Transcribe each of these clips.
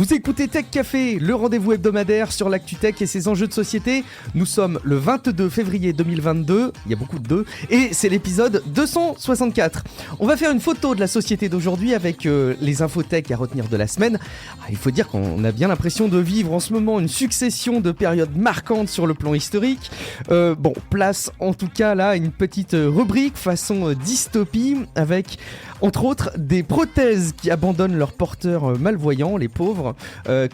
Vous écoutez Tech Café, le rendez-vous hebdomadaire sur l'actu tech et ses enjeux de société. Nous sommes le 22 février 2022, il y a beaucoup de deux, et c'est l'épisode 264. On va faire une photo de la société d'aujourd'hui avec les infos tech à retenir de la semaine. Il faut dire qu'on a bien l'impression de vivre en ce moment une succession de périodes marquantes sur le plan historique. Place en tout cas là une petite rubrique façon dystopie avec entre autres des prothèses qui abandonnent leurs porteurs malvoyants, les pauvres.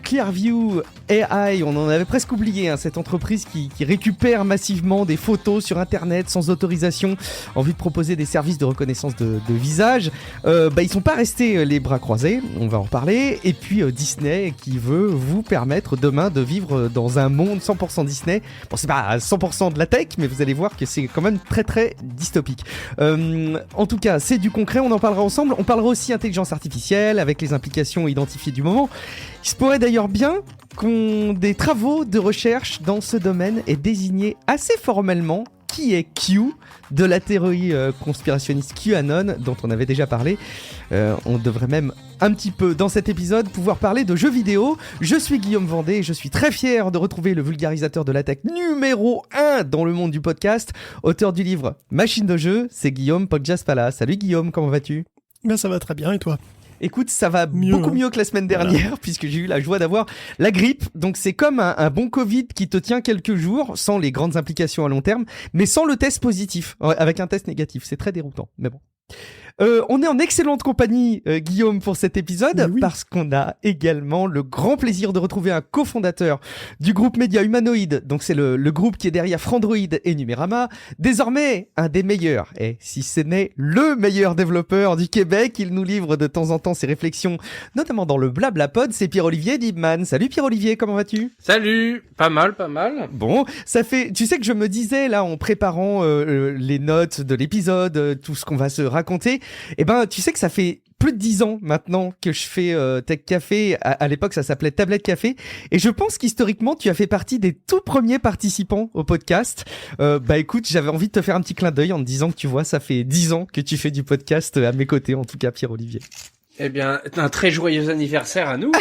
Clearview AI, on en avait presque oublié, cette entreprise qui récupère massivement des photos sur internet sans autorisation en vue de proposer des services de reconnaissance de visage. Ils sont pas restés les bras croisés, on va en reparler. Et puis Disney qui veut vous permettre demain de vivre dans un monde 100% Disney. Bon, c'est pas 100% de la tech, mais vous allez voir que c'est quand même très très dystopique. En tout cas, c'est du concret, on en parlera ensemble. On parlera aussi intelligence artificielle avec les implications identifiées du moment. Il se pourrait d'ailleurs bien qu'on des travaux de recherche dans ce domaine aient désigné assez formellement qui est Q de la théorie conspirationniste QAnon dont on avait déjà parlé. On devrait même un petit peu dans cet épisode pouvoir parler de jeux vidéo. Je suis Guillaume Vendée et je suis très fier de retrouver le vulgarisateur de la tech numéro 1 dans le monde du podcast, auteur du livre Machine de jeu, c'est Guillaume Podjaspala. Salut Guillaume, comment vas-tu ? Ben ça va très bien, et toi ? Écoute, ça va beaucoup mieux que la semaine dernière, puisque j'ai eu la joie d'avoir la grippe. Donc c'est comme un bon Covid qui te tient quelques jours, sans les grandes implications à long terme, mais sans le test positif, avec un test négatif. C'est très déroutant, mais bon. On est en excellente compagnie, Guillaume, pour cet épisode, parce qu'on a également le grand plaisir de retrouver un cofondateur du groupe média Humanoid. Donc c'est le groupe qui est derrière Frandroid et Numérama. Désormais, un des meilleurs, et si ce n'est le meilleur développeur du Québec, il nous livre de temps en temps ses réflexions, notamment dans le BlablaPod, c'est Pierre-Olivier Dibman. Salut Pierre-Olivier, comment vas-tu ? Salut, pas mal. Bon, ça fait, tu sais que je me disais là en préparant les notes de l'épisode, tout ce qu'on va se raconter, eh ben tu sais que ça fait plus de 10 ans maintenant que je fais Tech Café. À l'époque, ça s'appelait Tablette Café. Et je pense qu'historiquement, tu as fait partie des tout premiers participants au podcast. Écoute, j'avais envie de te faire un petit clin d'œil en te disant que tu vois, ça fait 10 ans que tu fais du podcast à mes côtés, en tout cas, Pierre-Olivier. Eh bien, un très joyeux anniversaire à nous.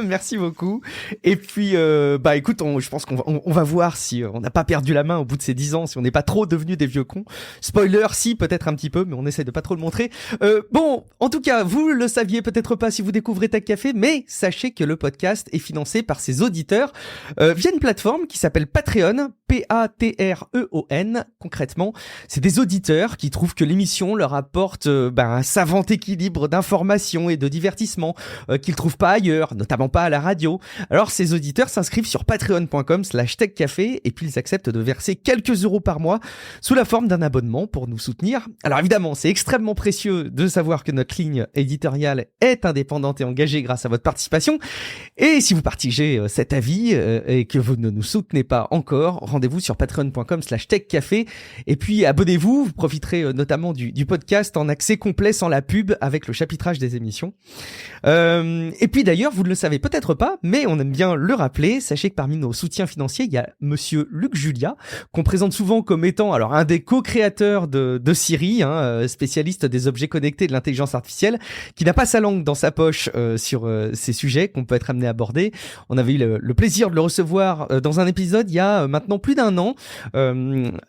Merci beaucoup. Et puis, écoute, je pense qu'on va voir si on n'a pas perdu la main au bout de ces 10 ans, si on n'est pas trop devenus des vieux cons. Spoiler, si, peut-être un petit peu, mais on essaie de pas trop le montrer. En tout cas, vous le saviez peut-être pas si vous découvrez Tech Café, mais sachez que le podcast est financé par ses auditeurs via une plateforme qui s'appelle Patreon, Patreon. Concrètement, c'est des auditeurs qui trouvent que l'émission leur apporte un savant équilibre d'informations et de divertissement qu'ils trouvent pas ailleurs, notamment pas à la radio. Alors ces auditeurs s'inscrivent sur patreon.com/techcafé et puis ils acceptent de verser quelques euros par mois sous la forme d'un abonnement pour nous soutenir. Alors évidemment, c'est extrêmement précieux de savoir que notre ligne éditoriale est indépendante et engagée grâce à votre participation. Et si vous partagez cet avis et que vous ne nous soutenez pas encore, rendez-vous sur patreon.com/techcafé et puis abonnez-vous, vous profiterez notamment du podcast en accès complet sans la pub avec le chapitrage des émissions. Et puis d'ailleurs, vous ne le savez peut-être pas, mais on aime bien le rappeler. Sachez que parmi nos soutiens financiers, il y a monsieur Luc Julia, qu'on présente souvent comme étant un des co-créateurs de Siri, spécialiste des objets connectés et de l'intelligence artificielle, qui n'a pas sa langue dans sa poche sur ces sujets qu'on peut être amené à aborder. On avait eu le plaisir de le recevoir dans un épisode il y a maintenant plus d'1 an,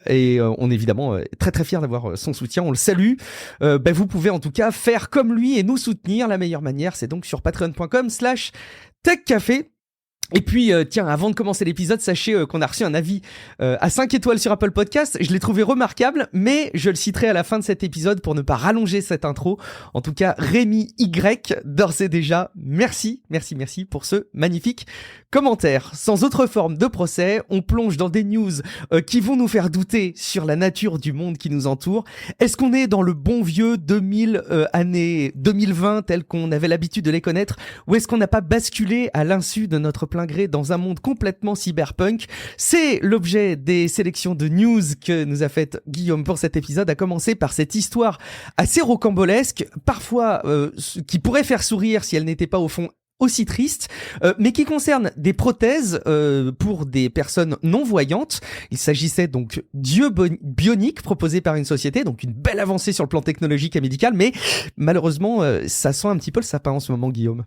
et on est évidemment très très fiers d'avoir son soutien. On le salue. Vous pouvez en tout cas faire comme lui et nous soutenir. La meilleure manière, c'est donc sur patreon.com/techcafé. Et puis, tiens, avant de commencer l'épisode, sachez qu'on a reçu un avis à 5 étoiles sur Apple Podcast. Je l'ai trouvé remarquable, mais je le citerai à la fin de cet épisode pour ne pas rallonger cette intro. En tout cas, Rémi Y, d'ores et déjà, merci pour ce magnifique commentaire. Sans autre forme de procès, on plonge dans des news qui vont nous faire douter sur la nature du monde qui nous entoure. Est-ce qu'on est dans le bon vieux 2000, 2020 tel qu'on avait l'habitude de les connaître, ou est-ce qu'on n'a pas basculé à l'insu de notre plein gré dans un monde complètement cyberpunk? C'est l'objet des sélections de news que nous a faites Guillaume pour cet épisode, à commencer par cette histoire assez rocambolesque, parfois qui pourrait faire sourire si elle n'était pas au fond aussi triste, mais qui concerne des prothèses pour des personnes non-voyantes. Il s'agissait donc d'yeux bioniques proposés par une société, donc une belle avancée sur le plan technologique et médical, mais malheureusement, ça sent un petit peu le sapin en ce moment, Guillaume.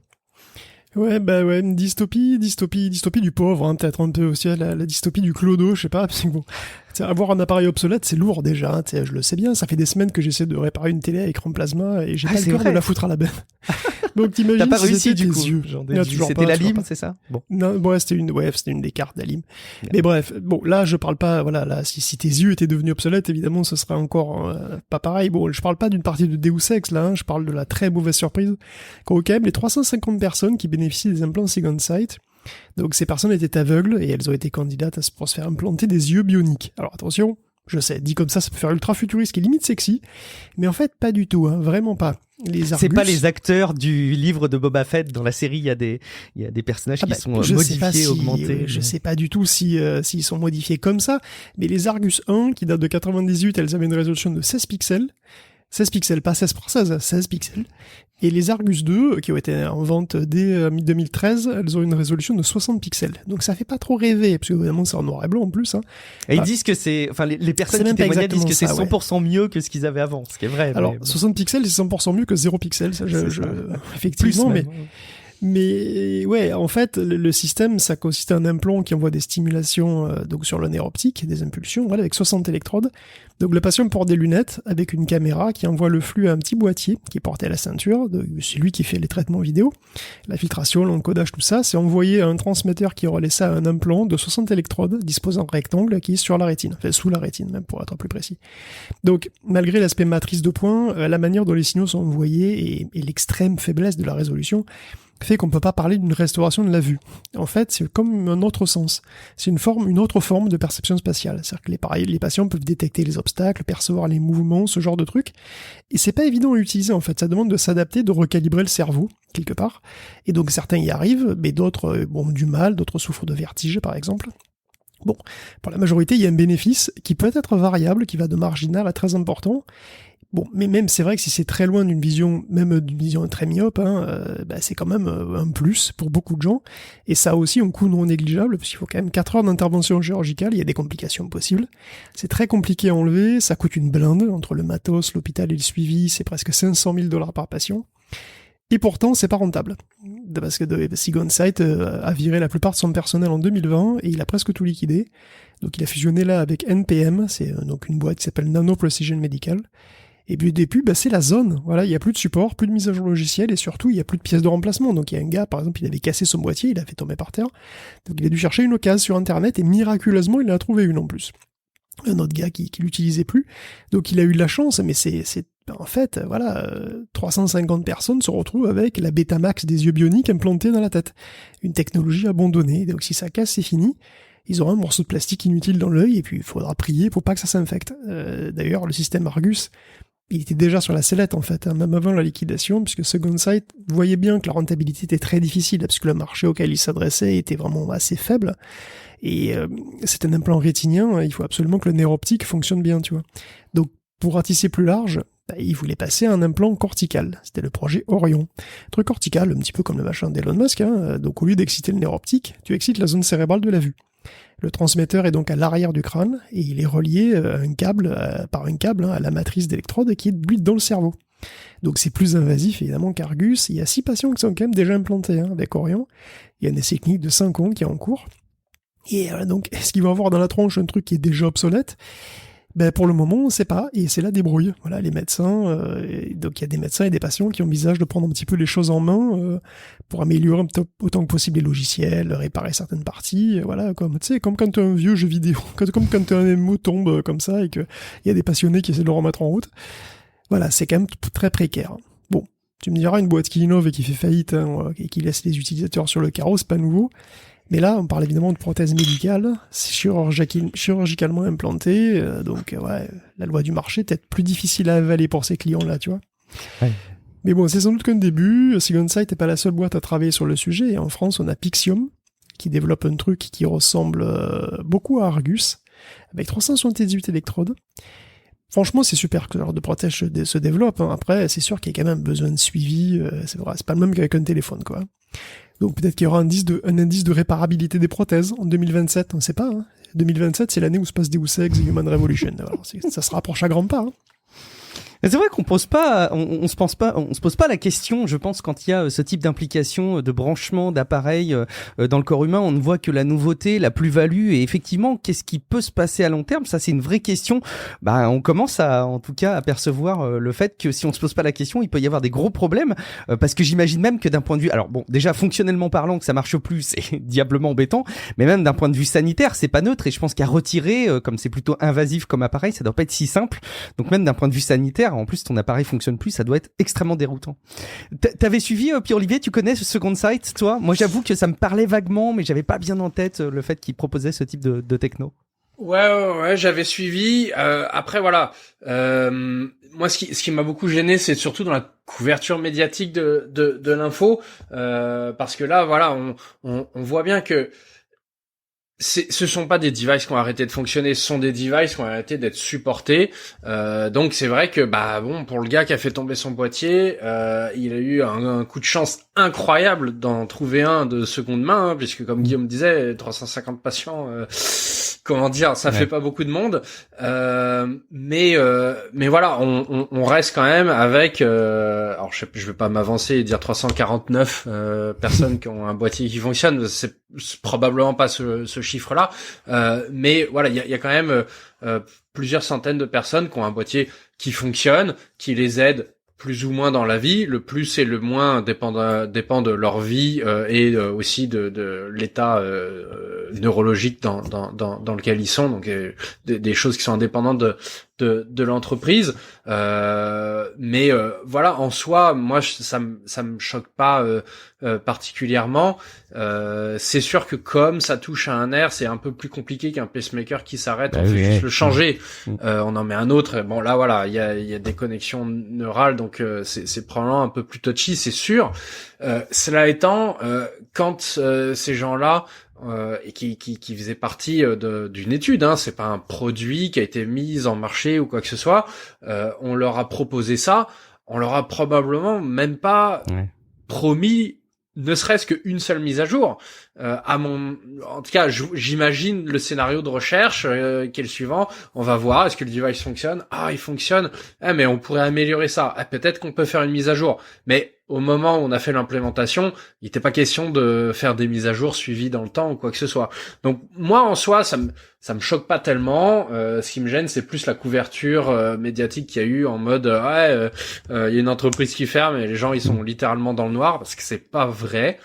Ouais, une dystopie du pauvre, hein, peut-être un peu aussi, la dystopie du clodo, je sais pas, parce que bon, avoir un appareil obsolète, c'est lourd déjà, hein, je le sais bien, ça fait des semaines que j'essaie de réparer une télé à écran plasma et j'ai pas le cœur de la foutre à la benne. Donc t'imagines T'as pas si réussi du coup. yeux. C'était la lime, c'est ça? Bon. Non, ouais, c'était une des cartes d'Alim. Mais bref, bon, là, je parle pas, voilà, là, si tes yeux étaient devenus obsolètes, évidemment, ce serait encore pas pareil. Bon, je parle pas d'une partie de Deus Ex, là, hein, je parle de la très mauvaise surprise qu'ont quand même les 350 personnes qui bénéficient des implants Second Sight. Donc, ces personnes étaient aveugles et elles ont été candidates pour se faire implanter des yeux bioniques. Alors, attention, je sais, dit comme ça peut faire ultra futuriste et limite sexy, mais en fait, pas du tout, hein, vraiment pas. C'est pas les acteurs du livre de Boba Fett. Dans la série, il y a des personnages qui sont modifiés, augmentés. Je sais pas du tout s'ils sont modifiés comme ça, mais les Argus 1, qui datent de 98, elles avaient une résolution de 16 pixels. 16 pixels, pas 16 par 16, 16 pixels. Et les Argus 2, qui ont été en vente dès 2013, elles ont une résolution de 60 pixels. Donc ça fait pas trop rêver, parce que évidemment c'est en noir et blanc en plus. Hein. Et ils disent que les personnes qui témoignaient disent que c'est 100% mieux que ce qu'ils avaient avant, ce qui est vrai. Alors, mais... 60 pixels, c'est 100% mieux que 0 pixels, effectivement, mais ouais, en fait, le système, ça consiste à un implant qui envoie des stimulations donc sur le nerf optique, des impulsions, voilà, avec 60 électrodes. Donc le patient porte des lunettes avec une caméra qui envoie le flux à un petit boîtier qui est porté à la ceinture. C'est lui qui fait les traitements vidéo, la filtration, l'encodage, tout ça. C'est envoyé à un transmetteur qui relaie ça à un implant de 60 électrodes disposant d'un rectangle qui est sur la rétine, enfin sous la rétine même pour être plus précis. Donc malgré l'aspect matrice de points, la manière dont les signaux sont envoyés et l'extrême faiblesse de la résolution fait qu'on peut pas parler d'une restauration de la vue. En fait, c'est comme un autre sens. C'est une autre forme de perception spatiale. C'est-à-dire que les patients peuvent détecter les obstacles, percevoir les mouvements, ce genre de trucs. Et c'est pas évident à utiliser, en fait. Ça demande de s'adapter, de recalibrer le cerveau, quelque part. Et donc, certains y arrivent, mais d'autres ont du mal, d'autres souffrent de vertige, par exemple. Bon, pour la majorité, il y a un bénéfice qui peut être variable, qui va de marginal à très important. Bon, mais même c'est vrai que si c'est très loin d'une vision, même d'une vision très myope, c'est quand même un plus pour beaucoup de gens. Et ça a aussi un coût non négligeable, parce qu'il faut quand même 4 heures d'intervention chirurgicale, il y a des complications possibles. C'est très compliqué à enlever, ça coûte une blinde, entre le matos, l'hôpital et le suivi, c'est presque 500 000 $ par patient. Et pourtant, c'est pas rentable. Parce que Second Sight a viré la plupart de son personnel en 2020, et il a presque tout liquidé. Donc il a fusionné là avec NPM, c'est donc une boîte qui s'appelle Nano Precision Medical. Et puis depuis, c'est la zone. Voilà, il y a plus de support, plus de mise à jour logicielle et surtout, il y a plus de pièces de remplacement. Donc il y a un gars, par exemple, il avait cassé son boîtier, il l'a fait tomber par terre. Donc il a dû chercher une occasion sur Internet et miraculeusement, il en a trouvé une en plus. Un autre gars qui l'utilisait plus. Donc il a eu de la chance, mais c'est en fait, 350 personnes se retrouvent avec la Betamax des yeux bioniques implantée dans la tête. Une technologie abandonnée. Donc si ça casse, c'est fini. Ils auront un morceau de plastique inutile dans l'œil et puis il faudra prier pour pas que ça s'infecte. D'ailleurs, le système Argus, il était déjà sur la sellette en fait, même avant la liquidation, puisque Second Sight voyait bien que la rentabilité était très difficile, parce que le marché auquel il s'adressait était vraiment assez faible, et c'est un implant rétinien, il faut absolument que le nerf optique fonctionne bien, tu vois. Donc pour ratisser plus large, il voulait passer à un implant cortical, c'était le projet Orion. Truc cortical, un petit peu comme le machin d'Elon Musk, hein, donc au lieu d'exciter le nerf optique, tu excites la zone cérébrale de la vue. Le transmetteur est donc à l'arrière du crâne et il est relié par un câble à la matrice d'électrode qui est lui dans le cerveau. Donc c'est plus invasif évidemment qu'Argus. Il y a 6 patients qui sont quand même déjà implantés avec Orion. Il y a un essai clinique de 5 ans qui est en cours. Et donc est-ce qu'ils vont avoir dans la tronche un truc qui est déjà obsolète ? Pour le moment, on ne sait pas, et c'est la débrouille. Voilà, les médecins, donc il y a des médecins et des patients qui envisagent de prendre un petit peu les choses en main pour améliorer autant que possible les logiciels, réparer certaines parties, voilà, comme quand un vieux jeu vidéo, comme quand un MMO tombe comme ça et qu'il y a des passionnés qui essaient de le remettre en route. Voilà, c'est quand même très précaire. Bon, tu me diras, une boîte qui innove et qui fait faillite et qui laisse les utilisateurs sur le carreau, c'est pas nouveau. Mais là, on parle évidemment de prothèses médicales, chirurgicalement implantées, donc la loi du marché est peut-être plus difficile à avaler pour ces clients-là, tu vois. Ouais. Mais bon, c'est sans doute qu'un début. Second Sight n'est pas la seule boîte à travailler sur le sujet. Et en France, on a Pixium, qui développe un truc qui ressemble beaucoup à Argus, avec 378 électrodes. Franchement, c'est super que ce genre de prothèse se développe. Hein. Après, c'est sûr qu'il y a quand même besoin de suivi. C'est pas le même qu'avec un téléphone, quoi. Donc peut-être qu'il y aura un indice de réparabilité des prothèses en 2027, on ne sait pas. Hein. 2027, c'est l'année où se passe Deus Ex et Human Revolution. Alors, ça se rapproche à grands pas. Hein. C'est vrai qu'on pose pas, on se pose pas la question. Je pense quand il y a ce type d'implication, de branchement d'appareils dans le corps humain, on ne voit que la nouveauté, la plus-value et effectivement, qu'est-ce qui peut se passer à long terme? Ça, c'est une vraie question. Bah, on commence en tout cas, à percevoir le fait que si on se pose pas la question, il peut y avoir des gros problèmes parce que j'imagine même que d'un point de vue, alors bon, déjà fonctionnellement parlant, que ça marche plus, c'est diablement embêtant, mais même d'un point de vue sanitaire, c'est pas neutre et je pense qu'à retirer, comme c'est plutôt invasif comme appareil, ça doit pas être si simple. Donc même d'un point de vue sanitaire, en plus ton appareil fonctionne plus, ça doit être extrêmement déroutant. T'avais suivi Pierre-Olivier, tu connais ce Second Sight, toi? Moi j'avoue que ça me parlait vaguement, mais j'avais pas bien en tête le fait qu'il proposait ce type de techno. Ouais, j'avais suivi. Après voilà, moi ce qui m'a beaucoup gêné, c'est surtout dans la couverture médiatique de l'info, parce que là voilà, on voit bien que ce sont pas des devices qui ont arrêté de fonctionner, ce sont des devices qui ont arrêté d'être supportés. Donc c'est vrai que pour le gars qui a fait tomber son boîtier, il a eu un coup de chance incroyable d'en trouver un de seconde main, hein, puisque comme Guillaume disait, 350 patients, comment dire, ça fait pas beaucoup de monde. Mais voilà, on reste quand même avec. Alors je vais pas m'avancer et dire 349 personnes qui ont un boîtier qui fonctionne. C'est probablement pas ce chiffre-là, mais voilà, il y a quand même plusieurs centaines de personnes qui ont un boîtier qui fonctionne, qui les aide plus ou moins dans la vie. Le plus et le moins dépend de leur vie et aussi de l'état neurologique dans lequel ils sont, donc des choses qui sont indépendantes de l'entreprise. Mais voilà, en soi, moi ça me choque pas particulièrement. C'est sûr que comme ça touche à un nerf, c'est un peu plus compliqué qu'un pacemaker qui s'arrête, on fait juste le changer. On en met un autre. Bon là voilà, il y a des connexions neurales, donc c'est probablement un peu plus touchy, c'est sûr. Cela étant, quand ces gens-là et qui faisait partie d'une étude, hein, c'est pas un produit qui a été mis en marché ou quoi que ce soit, on leur a proposé ça, on leur a probablement même pas promis ne serait-ce qu'une seule mise à jour. En tout cas, j'imagine le scénario de recherche qui est le suivant. On va voir, est-ce que le device fonctionne? Ah, il fonctionne. Mais on pourrait améliorer ça. Peut-être qu'on peut faire une mise à jour. Mais au moment où on a fait l'implémentation, il n'était pas question de faire des mises à jour suivies dans le temps ou quoi que ce soit. Donc moi, en soi, ça me choque pas tellement. Ce qui me gêne, c'est plus la couverture médiatique qu'il y a eu en mode il y a une entreprise qui ferme et les gens ils sont littéralement dans le noir, parce que c'est pas vrai.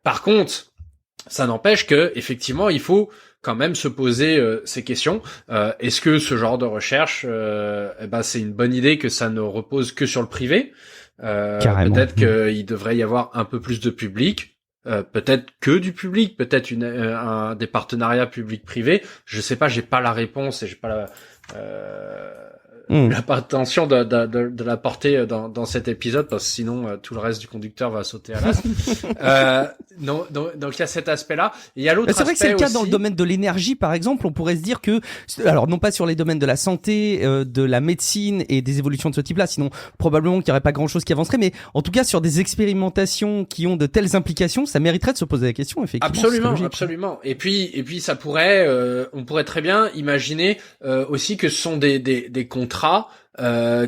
Par contre, ça n'empêche que effectivement, il faut quand même se poser ces questions. Est-ce que ce genre de recherche, c'est une bonne idée que ça ne repose que sur le privé? Peut-être qu'il devrait y avoir un peu plus de public, peut-être que du public, peut-être des partenariats public-privé. Je sais pas, j'ai pas la réponse et j'ai pas la prétention de la porter dans cet épisode, parce que sinon tout le reste du conducteur va sauter à l'as. Donc il y a cet aspect-là. Et il y a l'autre aspect. C'est vrai que c'est le cas aussi dans le domaine de l'énergie, par exemple. On pourrait se dire que, alors non pas sur les domaines de la santé, de la médecine et des évolutions de ce type-là, sinon probablement qu'il n'y aurait pas grand-chose qui avancerait, mais en tout cas sur des expérimentations qui ont de telles implications, ça mériterait de se poser la question, effectivement. Absolument. Et puis ça pourrait, on pourrait très bien imaginer aussi que ce sont des contrats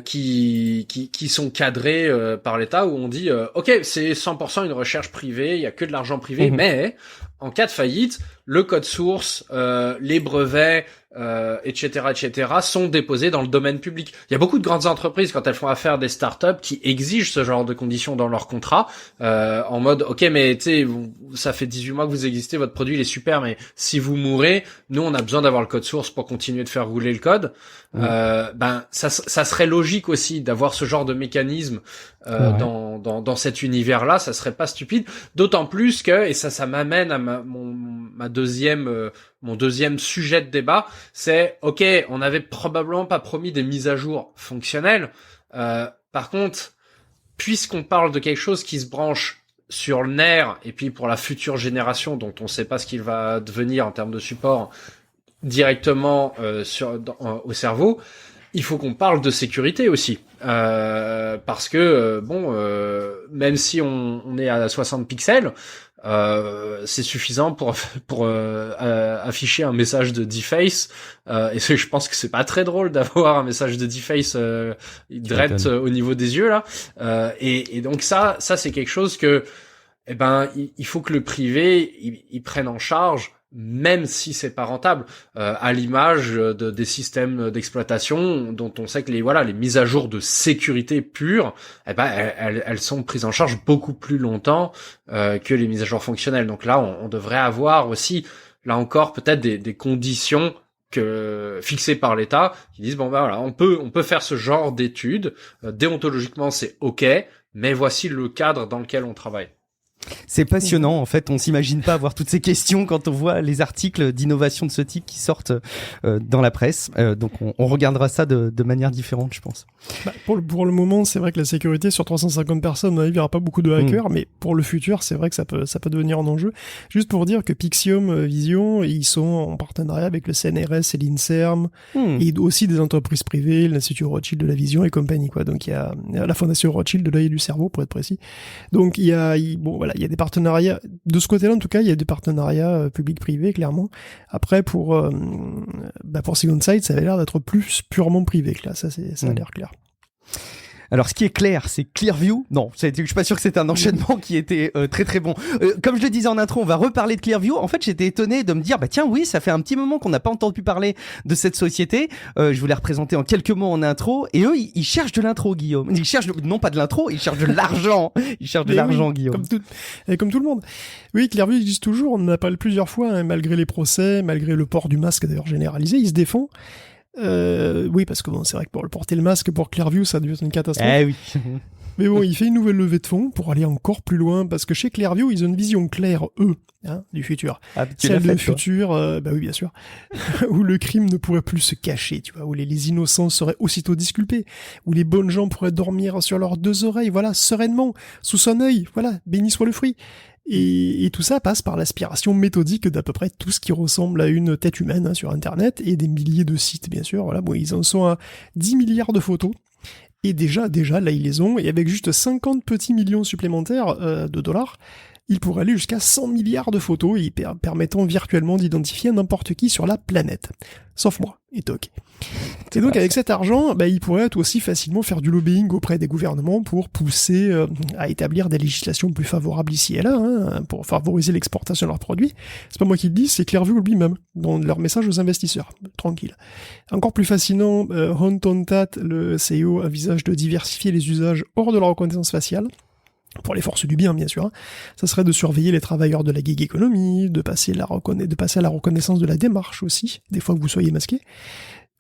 qui sont cadrés par l'État, où on dit ok, c'est 100% une recherche privée, il y a que de l'argent privé, mais en cas de faillite, le code source, les brevets, etc., sont déposés dans le domaine public. Il y a beaucoup de grandes entreprises, quand elles font affaire des startups, qui exigent ce genre de conditions dans leur contrat, en mode ok, mais tu sais, ça fait 18 mois que vous existez, votre produit il est super, mais si vous mourrez, nous on a besoin d'avoir le code source pour continuer de faire rouler le code. Ça serait logique aussi d'avoir ce genre de mécanisme dans cet univers-là, ça serait pas stupide. D'autant plus que, et ça m'amène à mon deuxième sujet de débat, c'est ok, on n'avait probablement pas promis des mises à jour fonctionnelles. Par contre, puisqu'on parle de quelque chose qui se branche sur le nerf, et puis pour la future génération dont on ne sait pas ce qu'il va devenir en termes de support directement au cerveau, il faut qu'on parle de sécurité aussi, parce que même si on est à 60 pixels, c'est suffisant pour afficher un message de deface. Et je pense que c'est pas très drôle d'avoir un message de deface direct au niveau des yeux là. Et donc ça c'est quelque chose que il faut que le privé il prenne en charge, même si c'est pas rentable, à l'image des systèmes d'exploitation dont on sait que les mises à jour de sécurité pure, elles sont prises en charge beaucoup plus longtemps que les mises à jour fonctionnelles. Donc là, on devrait avoir aussi, là encore, peut-être des conditions fixées par l'État qui disent on peut faire ce genre d'études, déontologiquement c'est OK, mais voici le cadre dans lequel on travaille. C'est passionnant, en fait, on s'imagine pas avoir toutes ces questions quand on voit les articles d'innovation de ce type qui sortent dans la presse. Donc on regardera ça de manière différente, je pense. Pour le moment, c'est vrai que la sécurité sur 350 personnes, il n'y aura pas beaucoup de hackers, mais pour le futur, c'est vrai que ça peut devenir un enjeu. Juste pour dire que Pixium Vision, ils sont en partenariat avec le CNRS et l'INSERM, et aussi des entreprises privées, l'Institut Rothschild de la Vision et compagnie, quoi. Donc il y a la Fondation Rothschild de l'œil et du cerveau, pour être précis. Donc il y a des partenariats, de ce côté-là en tout cas, il y a des partenariats publics-privés, clairement. Après, pour Second Sight, ça avait l'air d'être plus purement privé que là, ça a l'air clair. Alors, ce qui est clair, c'est Clearview. Non, je suis pas sûr que c'était un enchaînement qui était très très bon. Comme je le disais en intro, on va reparler de Clearview. En fait, j'étais étonné de me dire, tiens, oui, ça fait un petit moment qu'on n'a pas entendu parler de cette société. Je vous l'ai représenté en quelques mots en intro. Et eux, ils cherchent de l'intro, Guillaume. Ils cherchent non pas de l'intro, ils cherchent de l'argent. Ils cherchent de l'argent, Guillaume. Comme tout le monde. Oui, Clearview existe toujours. On en a parlé plusieurs fois, hein, malgré les procès, malgré le port du masque d'ailleurs généralisé, il se défend. Oui, parce que c'est vrai que pour le porter le masque pour Clearview, ça a dû être une catastrophe. Oui. Mais bon, il fait une nouvelle levée de fonds pour aller encore plus loin, parce que chez Clearview, ils ont une vision claire, eux, du futur. Celle du futur, oui, bien sûr, où le crime ne pourrait plus se cacher, tu vois, où les innocents seraient aussitôt disculpés, où les bonnes gens pourraient dormir sur leurs deux oreilles, voilà, sereinement, sous son œil, voilà, béni soit le fruit. Et tout ça passe par l'aspiration méthodique d'à peu près tout ce qui ressemble à une tête humaine sur Internet, et des milliers de sites, bien sûr. Voilà, ils en sont à 10 milliards de photos. Et déjà, là, ils les ont, et avec juste 50 petits millions supplémentaires de dollars, ils pourraient aller jusqu'à 100 milliards de photos, permettant virtuellement d'identifier n'importe qui sur la planète. Sauf moi, et Toc. Et donc, avec cet argent, ils pourraient aussi facilement faire du lobbying auprès des gouvernements pour pousser à établir des législations plus favorables ici et là, pour favoriser l'exportation de leurs produits. C'est pas moi qui le dis, c'est Clearview lui-même, dans leur message aux investisseurs. Tranquille. Encore plus fascinant, Hon Tontat, le CEO, envisage de diversifier les usages hors de la reconnaissance faciale, pour les forces du bien, bien sûr. Ça serait de surveiller les travailleurs de la gig economy, de passer à la reconnaissance de la démarche aussi, des fois que vous soyez masqué.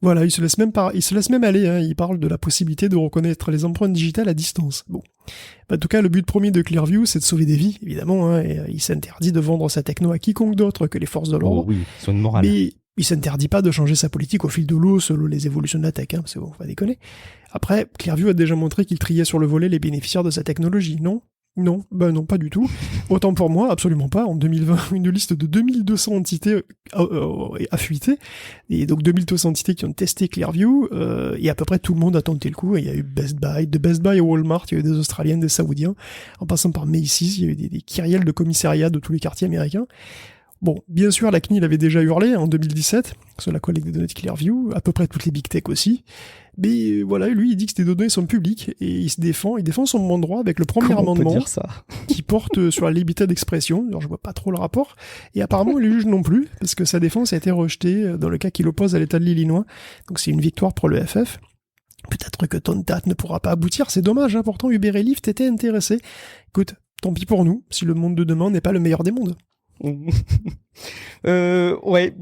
Voilà, il se laisse même aller, il parle de la possibilité de reconnaître les empreintes digitales à distance. Bon. En tout cas, le but premier de Clearview, c'est de sauver des vies, évidemment, et il s'interdit de vendre sa techno à quiconque d'autre que les forces de l'ordre. Oh oui, c'est une morale. Mais il s'interdit pas de changer sa politique au fil de l'eau selon les évolutions de la tech, c'est bon, faut pas déconner. Après, Clearview a déjà montré qu'il triait sur le volet les bénéficiaires de sa technologie, non ? Non, pas du tout. Autant pour moi, absolument pas. En 2020, une liste de 2200 entités a fuité. Et donc 2200 entités qui ont testé Clearview, et à peu près tout le monde a tenté le coup. Il y a eu de Best Buy à Walmart, il y a eu des Australiens, des Saoudiens, en passant par Macy's, il y a eu des kyrielles de commissariats de tous les quartiers américains. Bon, bien sûr, la CNIL avait déjà hurlé en 2017 sur la collecte des données de Clearview, à peu près toutes les big tech aussi. Mais voilà, lui, il dit que ces données sont publiques et il défend son bon droit avec le premier amendement qui porte sur la liberté d'expression. Alors, je vois pas trop le rapport. Et apparemment, il le juge non plus, parce que sa défense a été rejetée dans le cas qu'il oppose à l'État de l'Illinois. Donc, c'est une victoire pour le FF. Peut-être que Tontat ne pourra pas aboutir, c'est dommage, pourtant Uber et Lyft étaient intéressés. Écoute, tant pis pour nous, si le monde de demain n'est pas le meilleur des mondes. Ouais,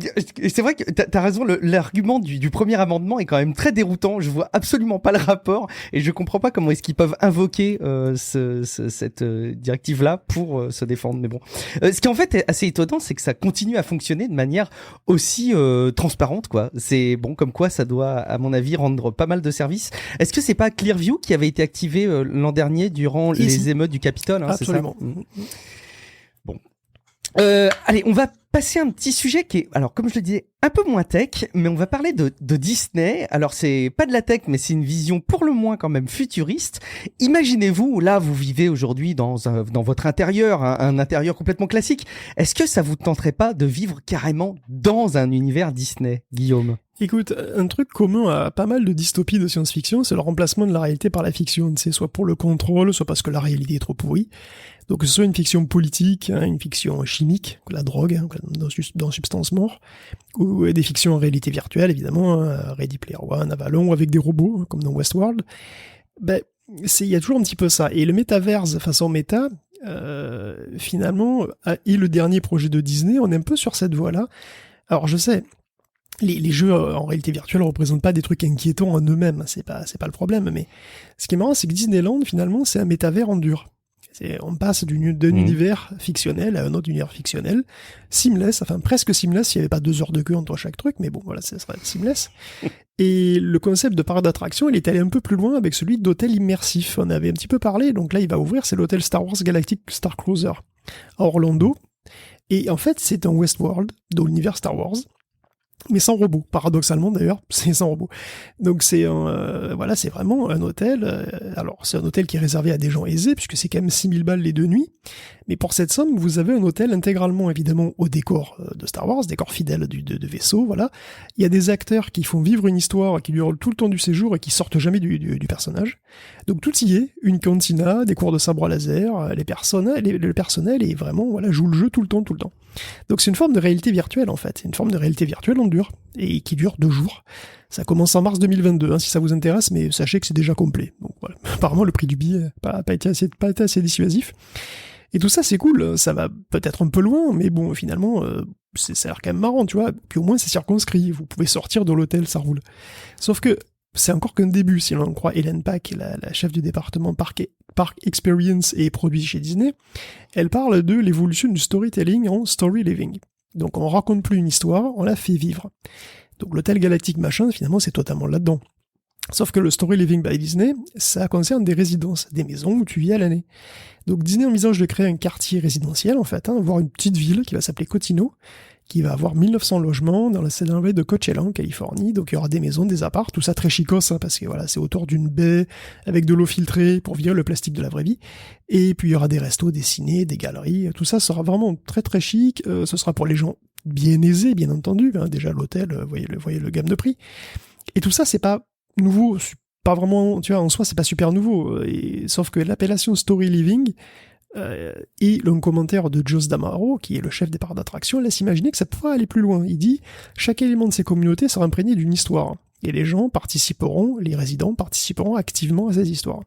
c'est vrai que t'as raison, l'argument du premier amendement est quand même très déroutant. Je vois absolument pas le rapport et je comprends pas comment est-ce qu'ils peuvent invoquer cette directive-là pour se défendre. Mais bon, ce qui en fait est assez étonnant, c'est que ça continue à fonctionner de manière aussi transparente, quoi. C'est bon, comme quoi ça doit, à mon avis, rendre pas mal de services. Est-ce que c'est pas Clearview qui avait été activé l'an dernier durant les émeutes du Capitole, Absolument. C'est ça Bon. Allez, on va passer à un petit sujet qui est, alors comme je le disais, Un peu moins tech, mais on va parler de Disney. Alors c'est pas de la tech, mais c'est une vision pour le moins quand même futuriste. Imaginez-vous, là vous vivez aujourd'hui dans votre intérieur, un intérieur complètement classique. Est-ce que ça vous tenterait pas de vivre carrément dans un univers Disney, Guillaume ? Écoute, un truc commun à pas mal de dystopies de science-fiction, c'est le remplacement de la réalité par la fiction. C'est soit pour le contrôle, soit parce que la réalité est trop pourrie. Donc que ce soit une fiction politique, une fiction chimique, la drogue, dans Substance Mort, ou des fictions en réalité virtuelle, évidemment, Ready Player One, Avalon, ou avec des robots, comme dans Westworld. Il y a toujours un petit peu ça. Et le métaverse façon méta, finalement, est le dernier projet de Disney. On est un peu sur cette voie-là. Alors je sais, les jeux en réalité virtuelle représentent pas des trucs inquiétants en eux-mêmes, c'est pas le problème, mais ce qui est marrant, c'est que Disneyland, finalement, c'est un métavers en dur. On passe d'un univers fictionnel à un autre univers fictionnel, seamless, enfin presque seamless, s'il n'y avait pas 2 heures de queue entre chaque truc, mais bon, voilà, ça serait seamless. Et le concept de parc d'attraction, il est allé un peu plus loin avec celui d'hôtel immersif. On avait un petit peu parlé, donc là, il va ouvrir, c'est l'hôtel Star Wars Galactic Star Cruiser à Orlando. Et en fait, c'est un Westworld dans l'univers Star Wars, mais sans robot. Paradoxalement d'ailleurs, c'est sans robot. Donc c'est c'est vraiment un hôtel. Alors c'est un hôtel qui est réservé à des gens aisés puisque c'est quand même 6000 balles les 2 nuits. Mais pour cette somme, vous avez un hôtel intégralement évidemment au décor de Star Wars, décor fidèle de vaisseau, voilà. Il y a des acteurs qui font vivre une histoire qui dure tout le temps du séjour et qui sortent jamais du personnage. Donc tout y est, une cantina, des cours de sabre laser, le personnel et vraiment joue le jeu tout le temps. Donc c'est une forme de réalité virtuelle en fait, une forme de réalité virtuelle en dur et qui dure 2 jours. Ça commence en mars 2022 si ça vous intéresse, mais sachez que c'est déjà complet. Donc voilà, apparemment le prix du billet n'a pas été assez dissuasif. Et tout ça c'est cool, ça va peut-être un peu loin, mais bon finalement ça a l'air quand même marrant, tu vois. Puis au moins c'est circonscrit, vous pouvez sortir de l'hôtel, ça roule. Sauf que c'est encore qu'un début, si l'on en croit Hélène Pack, la chef du département Park Experience et produit chez Disney. Elle parle de l'évolution du storytelling en story living. Donc on raconte plus une histoire, on la fait vivre. Donc l'hôtel Galactic machin, finalement c'est totalement là-dedans. Sauf que le story living by Disney, ça concerne des résidences, des maisons où tu vis à l'année. Donc Disney envisage de créer un quartier résidentiel en fait, voire une petite ville qui va s'appeler Cotino, qui va avoir 1900 logements dans la baie de Coachella en Californie. Donc il y aura des maisons, des apparts, tout ça très chicos, parce que voilà, c'est autour d'une baie avec de l'eau filtrée pour virer le plastique de la vraie vie. Et puis il y aura des restos, des ciné, des galeries. Tout ça sera vraiment très très chic. Ce sera pour les gens bien aisés, bien entendu. Déjà l'hôtel, voyez le gamme de prix. Et tout ça, c'est pas nouveau, pas vraiment, tu vois, en soi, c'est pas super nouveau. Sauf que l'appellation story living et le commentaire de Joe D'Amaro, qui est le chef des parcs d'attraction, laisse imaginer que ça pourrait aller plus loin. Il dit « Chaque élément de ces communautés sera imprégné d'une histoire. Et les gens participeront, les résidents participeront activement à ces histoires. »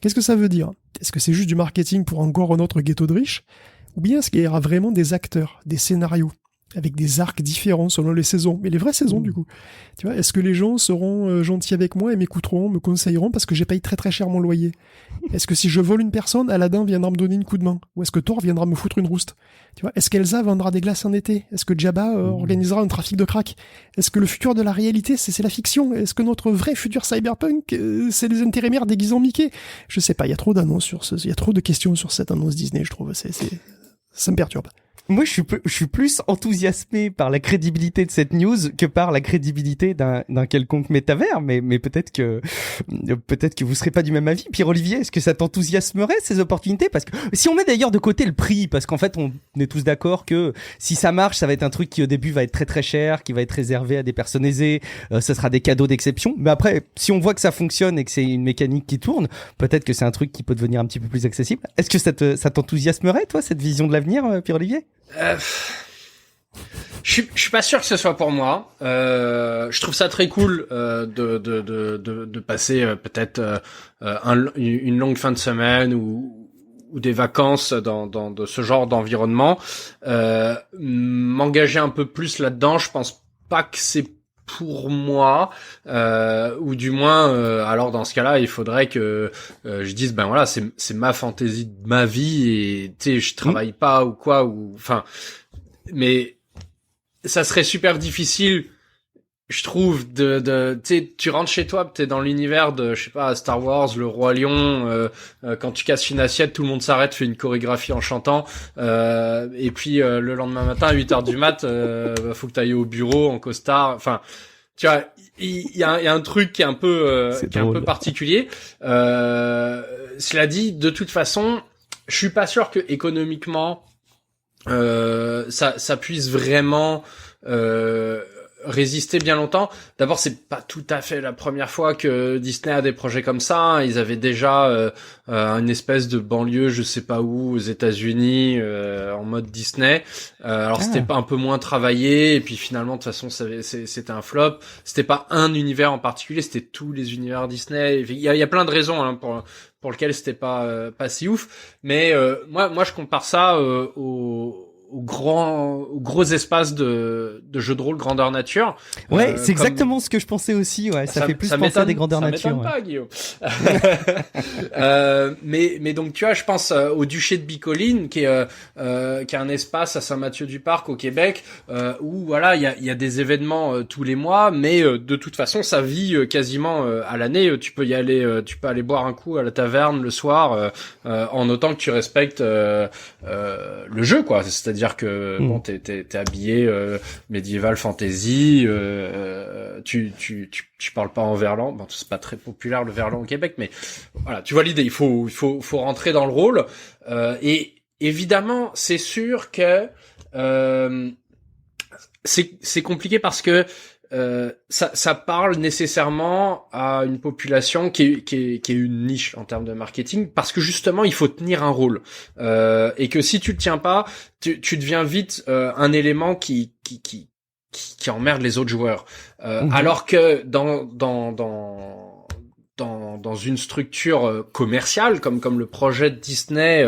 Qu'est-ce que ça veut dire ? Est-ce que c'est juste du marketing pour encore un autre ghetto de riches ? Ou bien est-ce qu'il y aura vraiment des acteurs, des scénarios avec des arcs différents selon les saisons, mais les vraies saisons du coup. Tu vois, est-ce que les gens seront gentils avec moi et m'écouteront, me conseilleront parce que j'ai payé très très cher mon loyer ? Est-ce que si je vole une personne, Aladdin viendra me donner une coup de main ? Ou est-ce que Thor viendra me foutre une rouste ? Tu vois, est-ce qu'Elsa vendra des glaces en été ? Est-ce que Jabba organisera un trafic de crack ? Est-ce que le futur de la réalité, c'est la fiction ? Est-ce que notre vrai futur cyberpunk, c'est les intérimaires déguisés en Mickey ? Je sais pas, il y a trop d'annonces il y a trop de questions sur cette annonce Disney, je trouve. Ça me perturbe. Moi, je suis plus enthousiasmé par la crédibilité de cette news que par la crédibilité d'un quelconque métavers, mais peut-être que vous serez pas du même avis. Pierre Olivier, est-ce que ça t'enthousiasmerait ces opportunités ? Parce que si on met d'ailleurs de côté le prix, parce qu'en fait, on est tous d'accord que si ça marche, ça va être un truc qui au début va être très très cher, qui va être réservé à des personnes aisées, ce sera des cadeaux d'exception. Mais après, si on voit que ça fonctionne et que c'est une mécanique qui tourne, peut-être que c'est un truc qui peut devenir un petit peu plus accessible. Est-ce que ça t'enthousiasmerait, toi, cette vision de l'avenir, Pierre Olivier ? Je suis pas sûr que ce soit pour moi. Je trouve ça très cool de passer peut-être une longue fin de semaine ou des vacances dans ce genre d'environnement. M'engager un peu plus là-dedans, je pense pas que c'est pour moi, ou du moins, alors dans ce cas-là, il faudrait que je dise ben voilà, c'est ma fantaisie de ma vie et tu sais, je travaille pas ou quoi, ou enfin, mais ça serait super difficile je trouve tu sais, tu rentres chez toi, t'es dans l'univers de, je sais pas, Star Wars, le Roi Lion, quand tu casses une assiette, tout le monde s'arrête, fait une chorégraphie en chantant, et puis le lendemain matin à 8h du mat, faut que t'ailles au bureau en costard, enfin, tu vois, il y a un truc qui est un peu particulier. Cela dit, de toute façon, je suis pas sûr que économiquement ça puisse vraiment résister bien longtemps. D'abord, c'est pas tout à fait la première fois que Disney a des projets comme ça. Ils avaient déjà une espèce de banlieue, je sais pas où, aux États-Unis, en mode Disney. Alors c'était pas un peu moins travaillé, et puis finalement de toute façon c'était un flop. C'était pas un univers en particulier, c'était tous les univers Disney. Il y a plein de raisons hein, pour lequel c'était pas si ouf. Mais moi je compare ça au gros espace de jeux de rôle grandeur nature. Ouais, c'est exactement ce que je pensais aussi. Ouais, ça fait plus penser à des grandeurs nature. Ça m'étonne pas, Guillaume. Mais donc tu vois, je pense au Duché de Bicoline, qui est un espace à Saint-Mathieu-du-Parc au Québec, où voilà, il y a des événements tous les mois, mais de toute façon, ça vit quasiment à l'année. Tu peux y aller, tu peux aller boire un coup à la taverne le soir, en autant que tu respectes le jeu, quoi. C'est-à-dire que bon, t'es habillé médiéval fantasy, tu parles pas en verlan. Bon, c'est pas très populaire le verlan au Québec, mais voilà, tu vois l'idée. Il faut rentrer dans le rôle. Et évidemment, c'est sûr que c'est compliqué parce que ça parle nécessairement à une population qui est une niche en termes de marketing, parce que justement il faut tenir un rôle, et que si tu le tiens pas, tu deviens vite un élément qui emmerde les autres joueurs, alors que dans une structure commerciale comme le projet de Disney,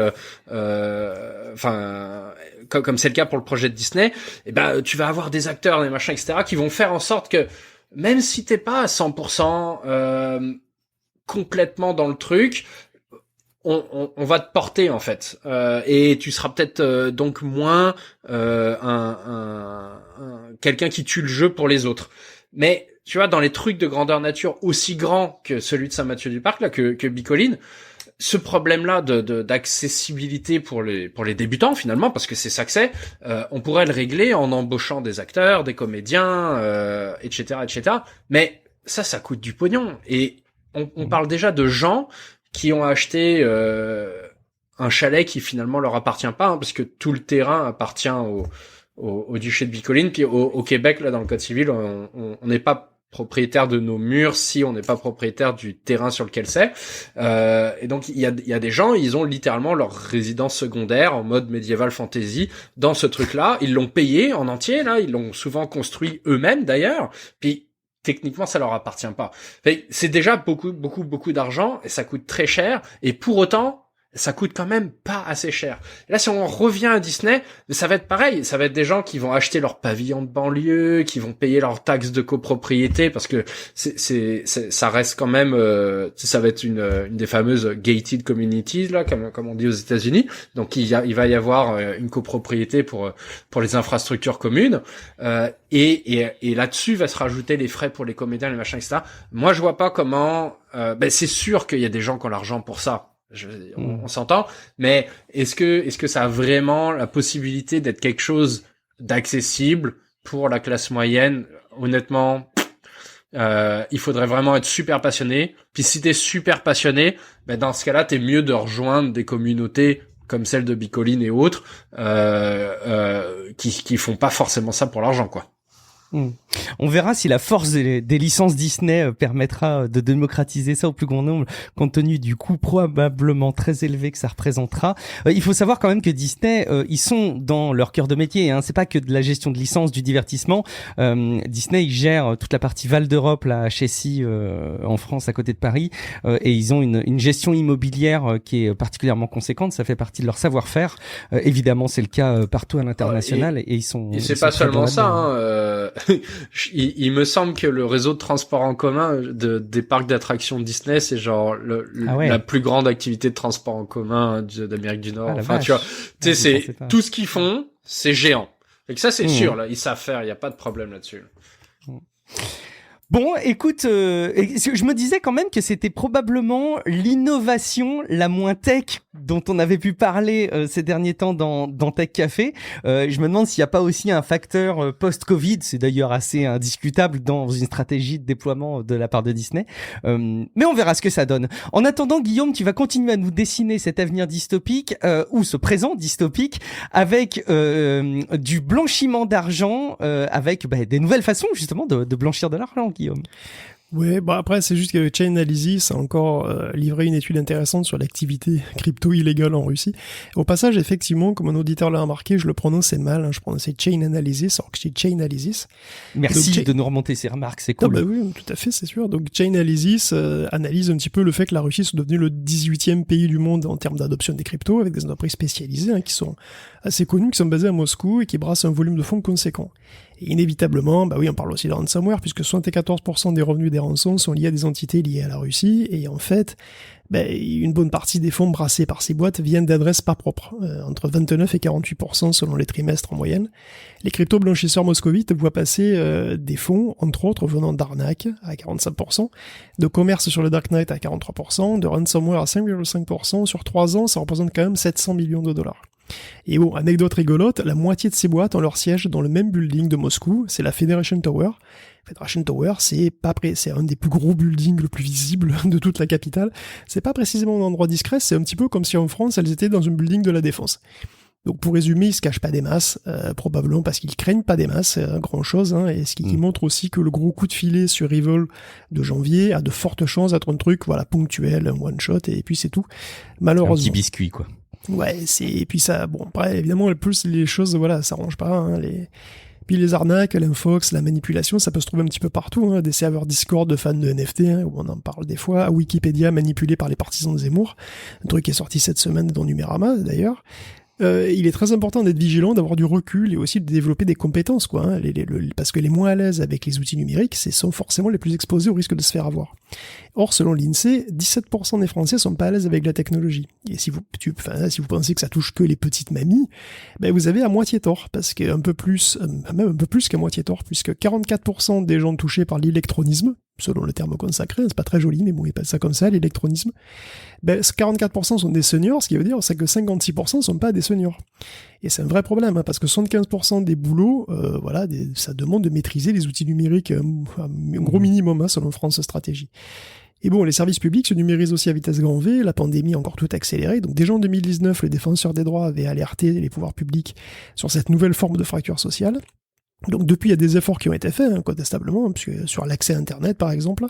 comme c'est le cas pour le projet de Disney, et ben tu vas avoir des acteurs, des machins, etc., qui vont faire en sorte que même si t'es pas à 100% complètement dans le truc, on va te porter en fait, et tu seras peut-être donc moins quelqu'un qui tue le jeu pour les autres. Mais tu vois, dans les trucs de grandeur nature aussi grands que celui de Saint-Mathieu-du-Parc, là, que Bicoline, ce problème-là d'accessibilité pour les débutants, finalement, parce que c'est ça que c'est, on pourrait le régler en embauchant des acteurs, des comédiens, etc., etc. Mais ça coûte du pognon. Et on parle déjà de gens qui ont acheté un chalet qui finalement leur appartient pas, hein, parce que tout le terrain appartient au Duché de Bicoline. Puis au Québec, là, dans le Code civil, on n'est pas propriétaire de nos murs si on n'est pas propriétaire du terrain sur lequel c'est. Et donc il y a des gens, ils ont littéralement leur résidence secondaire en mode médiéval fantasy dans ce truc-là. Ils l'ont payé en entier, là, ils l'ont souvent construit eux-mêmes d'ailleurs. Puis techniquement, ça leur appartient pas. C'est déjà beaucoup d'argent, et ça coûte très cher. Et pour autant, ça coûte quand même pas assez cher. Et là, si on revient à Disney, ça va être pareil. Ça va être des gens qui vont acheter leur pavillon de banlieue, qui vont payer leurs taxes de copropriété, parce que ça reste quand même, ça va être une des fameuses gated communities, là, comme on dit aux États-Unis. Donc, il va y avoir une copropriété pour les infrastructures communes. Et là-dessus va se rajouter les frais pour les comédiens, les machins, etc. Moi, je vois pas comment, c'est sûr qu'il y a des gens qui ont l'argent pour ça. On s'entend, mais est-ce que ça a vraiment la possibilité d'être quelque chose d'accessible pour la classe moyenne? Honnêtement, il faudrait vraiment être super passionné. Puis si t'es super passionné, dans ce cas-là, t'es mieux de rejoindre des communautés comme celle de Bicoline et autres, qui font pas forcément ça pour l'argent, quoi. On verra si la force des licences Disney permettra de démocratiser ça au plus grand nombre, compte tenu du coût probablement très élevé que ça représentera. Il faut savoir quand même que Disney, ils sont dans leur cœur de métier, hein. C'est pas que de la gestion de licence, du divertissement. Disney, ils gèrent toute la partie Val d'Europe, là, à Chessy, en France, à côté de Paris, et ils ont une gestion immobilière qui est particulièrement conséquente. Ça fait partie de leur savoir-faire. Évidemment, c'est le cas partout à l'international, et ils sont. Et c'est pas seulement ça, hein. Il me semble que le réseau de transport en commun des parcs d'attractions Disney, c'est genre la plus grande activité de transport en commun d'Amérique du Nord. Enfin, tu vois, tu sais, c'est tout ce qu'ils font, c'est géant. Et que ça, c'est sûr, là, ils savent faire, il y a pas de problème là-dessus. Bon, écoute, je me disais quand même que c'était probablement l'innovation la moins tech dont on avait pu parler ces derniers temps dans Tech Café. Je me demande s'il n'y a pas aussi un facteur post-Covid, c'est d'ailleurs assez indiscutable dans une stratégie de déploiement de la part de Disney. Mais on verra ce que ça donne. En attendant, Guillaume, tu vas continuer à nous dessiner cet avenir dystopique, ou ce présent dystopique, avec du blanchiment d'argent, avec des nouvelles façons justement de blanchir de l'argent. Guillaume. Ouais, bah après c'est juste que Chainalysis a encore livré une étude intéressante sur l'activité crypto illégale en Russie. Au passage, effectivement, comme un auditeur l'a remarqué, je le prononçais mal, je prononçais Chainalysis alors que c'est Chainalysis. Merci de nous remonter ces remarques, c'est cool. Ah bah oui, tout à fait, c'est sûr. Donc Chainalysis analyse un petit peu le fait que la Russie soit devenue le 18e pays du monde en termes d'adoption des cryptos, avec des entreprises spécialisées qui sont assez connues, qui sont basées à Moscou et qui brassent un volume de fonds conséquent. Et inévitablement, bah oui, on parle aussi de ransomware, puisque 74% des revenus des rançons sont liés à des entités liées à la Russie, et en fait, une bonne partie des fonds brassés par ces boîtes viennent d'adresses pas propres, entre 29 et 48% selon les trimestres en moyenne. Les crypto-blanchisseurs moscovites voient passer des fonds, entre autres, venant d'arnaques à 45%, de commerce sur le darknet à 43%, de ransomware à 5,5%, sur 3 ans, ça représente quand même 700 millions de dollars. Et bon, anecdote rigolote, la moitié de ces boîtes ont leur siège dans le même building de Moscou, c'est la Federation Tower. Federation Tower, c'est un des plus gros buildings le plus visible de toute la capitale. C'est pas précisément un endroit discret, c'est un petit peu comme si en France, elles étaient dans un building de la Défense. Donc pour résumer, ils se cachent pas des masses, probablement parce qu'ils craignent pas des masses, grand chose, et ce qui montre aussi que le gros coup de filet sur Evil de janvier a de fortes chances d'être un truc, ponctuel, un one shot, et puis c'est tout. Malheureusement. Un petit biscuit, quoi. Ouais, et puis ça, bon, après, évidemment, plus les choses, ça arrange pas, Puis les arnaques, l'infox, la manipulation, ça peut se trouver un petit peu partout, des serveurs Discord de fans de NFT, où on en parle des fois, Wikipédia manipulé par les partisans de Zemmour, un truc qui est sorti cette semaine dans Numérama, d'ailleurs. Il est très important d'être vigilant, d'avoir du recul et aussi de développer des compétences, parce que les moins à l'aise avec les outils numériques, sont forcément les plus exposés au risque de se faire avoir. Or, selon l'INSEE, 17% des Français sont pas à l'aise avec la technologie. Et si vous pensez que ça touche que les petites mamies, vous avez à moitié tort, parce que même un peu plus qu'à moitié tort, puisque 44% des gens touchés par l'électronisme, selon le terme consacré, c'est pas très joli, mais bon, ils appellent ça comme ça, l'électronisme, 44% sont des seniors, ce qui veut dire que 56% sont pas des seniors. Et c'est un vrai problème, parce que 75% des boulots, ça demande de maîtriser les outils numériques un gros minimum, selon France Stratégie. Et bon, les services publics se numérisent aussi à vitesse grand V, la pandémie a encore tout accéléré, donc déjà en 2019, le défenseur des droits avait alerté les pouvoirs publics sur cette nouvelle forme de fracture sociale. Donc depuis, il y a des efforts qui ont été faits, incontestablement, puisque sur l'accès à Internet, par exemple,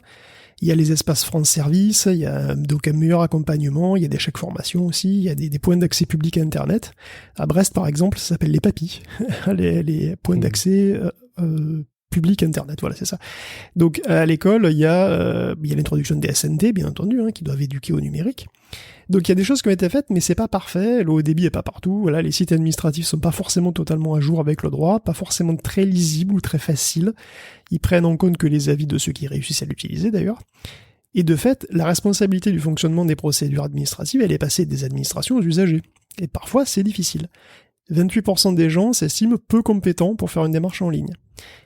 il y a les espaces France Service, il y a donc un meilleur accompagnement, il y a des chèques formation aussi, il y a des points d'accès public à Internet. À Brest, par exemple, ça s'appelle les papis, les points d'accès public Internet, voilà, c'est ça. Donc à l'école, il y a l'introduction des SNT, bien entendu, qui doivent éduquer au numérique. Donc il y a des choses qui ont été faites, mais c'est pas parfait, le haut débit est pas partout, les sites administratifs sont pas forcément totalement à jour avec le droit, pas forcément très lisibles ou très faciles, ils prennent en compte que les avis de ceux qui réussissent à l'utiliser d'ailleurs, et de fait, la responsabilité du fonctionnement des procédures administratives, elle est passée des administrations aux usagers, et parfois c'est difficile. 28% des gens s'estiment peu compétents pour faire une démarche en ligne.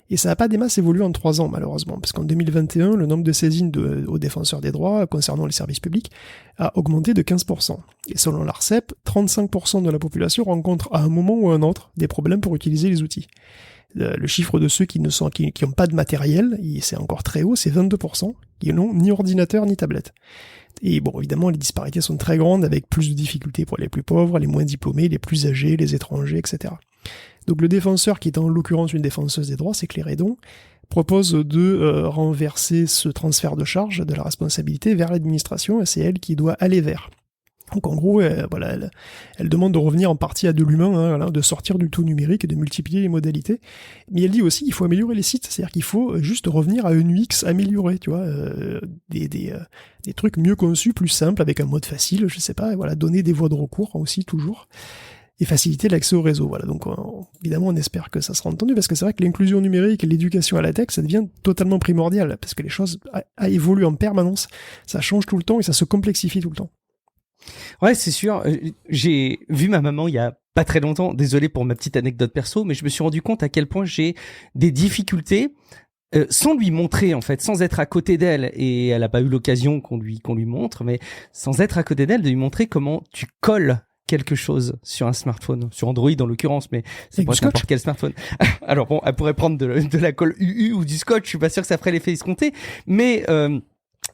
Et ça n'a pas des masses évolué en 3 ans, malheureusement, parce qu'en 2021, le nombre de saisines aux défenseurs des droits concernant les services publics a augmenté de 15%. Et selon l'ARCEP, 35% de la population rencontre à un moment ou à un autre des problèmes pour utiliser les outils. Le chiffre de ceux qui n'ont pas de matériel, c'est encore très haut, c'est 22%, qui n'ont ni ordinateur ni tablette. Et bon, évidemment, les disparités sont très grandes, avec plus de difficultés pour les plus pauvres, les moins diplômés, les plus âgés, les étrangers, etc. Donc le défenseur, qui est en l'occurrence une défenseuse des droits, c'est Clérédon, propose de renverser ce transfert de charge de la responsabilité vers l'administration, et c'est elle qui doit aller vers. Donc en gros, elle demande de revenir en partie à de l'humain, de sortir du tout numérique et de multiplier les modalités. Mais elle dit aussi qu'il faut améliorer les sites, c'est-à-dire qu'il faut juste revenir à un UX amélioré, tu vois, des trucs mieux conçus, plus simples, avec un mode facile, je sais pas, et donner des voies de recours aussi, toujours, et faciliter l'accès au réseau. Voilà, donc évidemment, on espère que ça sera entendu, parce que c'est vrai que l'inclusion numérique et l'éducation à la tech, ça devient totalement primordial, parce que les choses évoluent en permanence, ça change tout le temps et ça se complexifie tout le temps. Ouais, c'est sûr. J'ai vu ma maman il y a pas très longtemps. Désolé pour ma petite anecdote perso, mais je me suis rendu compte à quel point j'ai des difficultés sans lui montrer en fait, sans être à côté d'elle, et elle a pas eu l'occasion qu'on lui montre, mais sans être à côté d'elle, de lui montrer comment tu colles quelque chose sur un smartphone, sur Android en l'occurrence, mais c'est pas n'importe quel smartphone. Alors bon, elle pourrait prendre de la colle UU ou du scotch, je suis pas sûr que ça ferait l'effet escompté, mais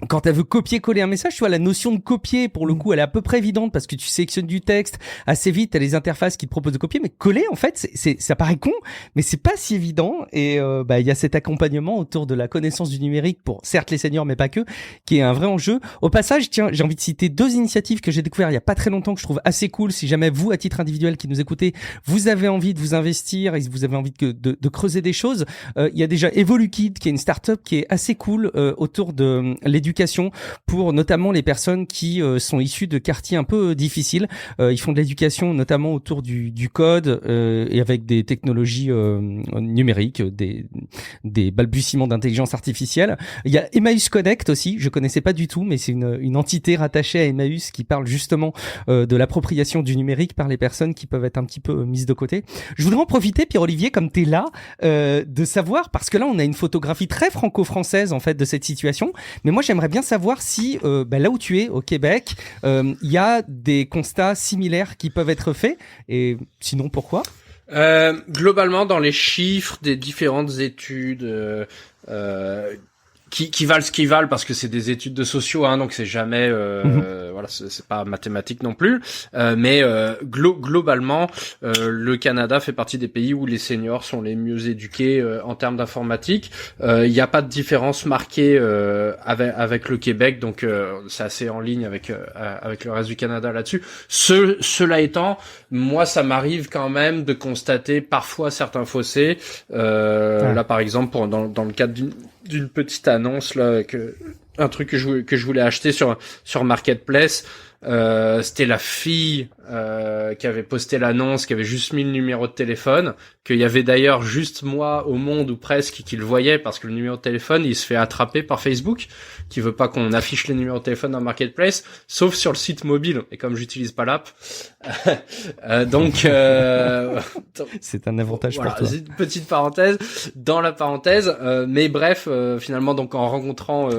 quand elle veut copier-coller un message, tu vois, la notion de copier, pour le coup, elle est à peu près évidente parce que tu sélectionnes du texte assez vite, t'as les interfaces qui te proposent de copier, mais coller, en fait, ça paraît con, mais c'est pas si évident. Et il y a cet accompagnement autour de la connaissance du numérique pour, certes, les seniors, mais pas que, qui est un vrai enjeu. Au passage, tiens, j'ai envie de citer 2 initiatives que j'ai découvertes il y a pas très longtemps que je trouve assez cool. Si jamais vous, à titre individuel, qui nous écoutez, vous avez envie de vous investir et vous avez envie de creuser des choses, il y a déjà EvoluKid, qui est une start-up qui est assez cool autour de l'éducation pour notamment les personnes qui sont issues de quartiers un peu difficiles. Ils font de l'éducation notamment autour du code et avec des technologies numériques, des balbutiements d'intelligence artificielle. Il y a Emmaüs Connect aussi, je connaissais pas du tout, mais c'est une entité rattachée à Emmaüs qui parle justement de l'appropriation du numérique par les personnes qui peuvent être un petit peu mises de côté. Je voudrais en profiter, Pierre-Olivier, comme t'es là, de savoir, parce que là on a une photographie très franco-française en fait de cette situation, mais moi j'aimerais bien savoir si là où tu es au Québec, il y a des constats similaires qui peuvent être faits, et sinon pourquoi? Globalement, dans les chiffres des différentes études qui valent ce qu'ils valent, parce que c'est des études de sociaux, hein, donc c'est jamais voilà, c'est pas mathématique non plus, mais globalement le Canada fait partie des pays où les seniors sont les mieux éduqués en termes d'informatique. Il n'y a pas de différence marquée avec le Québec, donc c'est assez en ligne avec le reste du Canada là-dessus. Cela étant, moi ça m'arrive quand même de constater parfois certains fossés. Là par exemple dans le cadre d'une petite annonce là, un truc que je voulais acheter sur Marketplace, c'était la fille qui avait posté l'annonce, qui avait juste mis le numéro de téléphone, qu'il y avait d'ailleurs juste moi au monde ou presque qui le voyait, parce que le numéro de téléphone il se fait attraper par Facebook qui veut pas qu'on affiche les numéros de téléphone dans Marketplace, sauf sur le site mobile, et comme j'utilise pas l'app donc c'est un avantage voilà, pour toi. une petite parenthèse dans la parenthèse, mais bref, finalement donc en rencontrant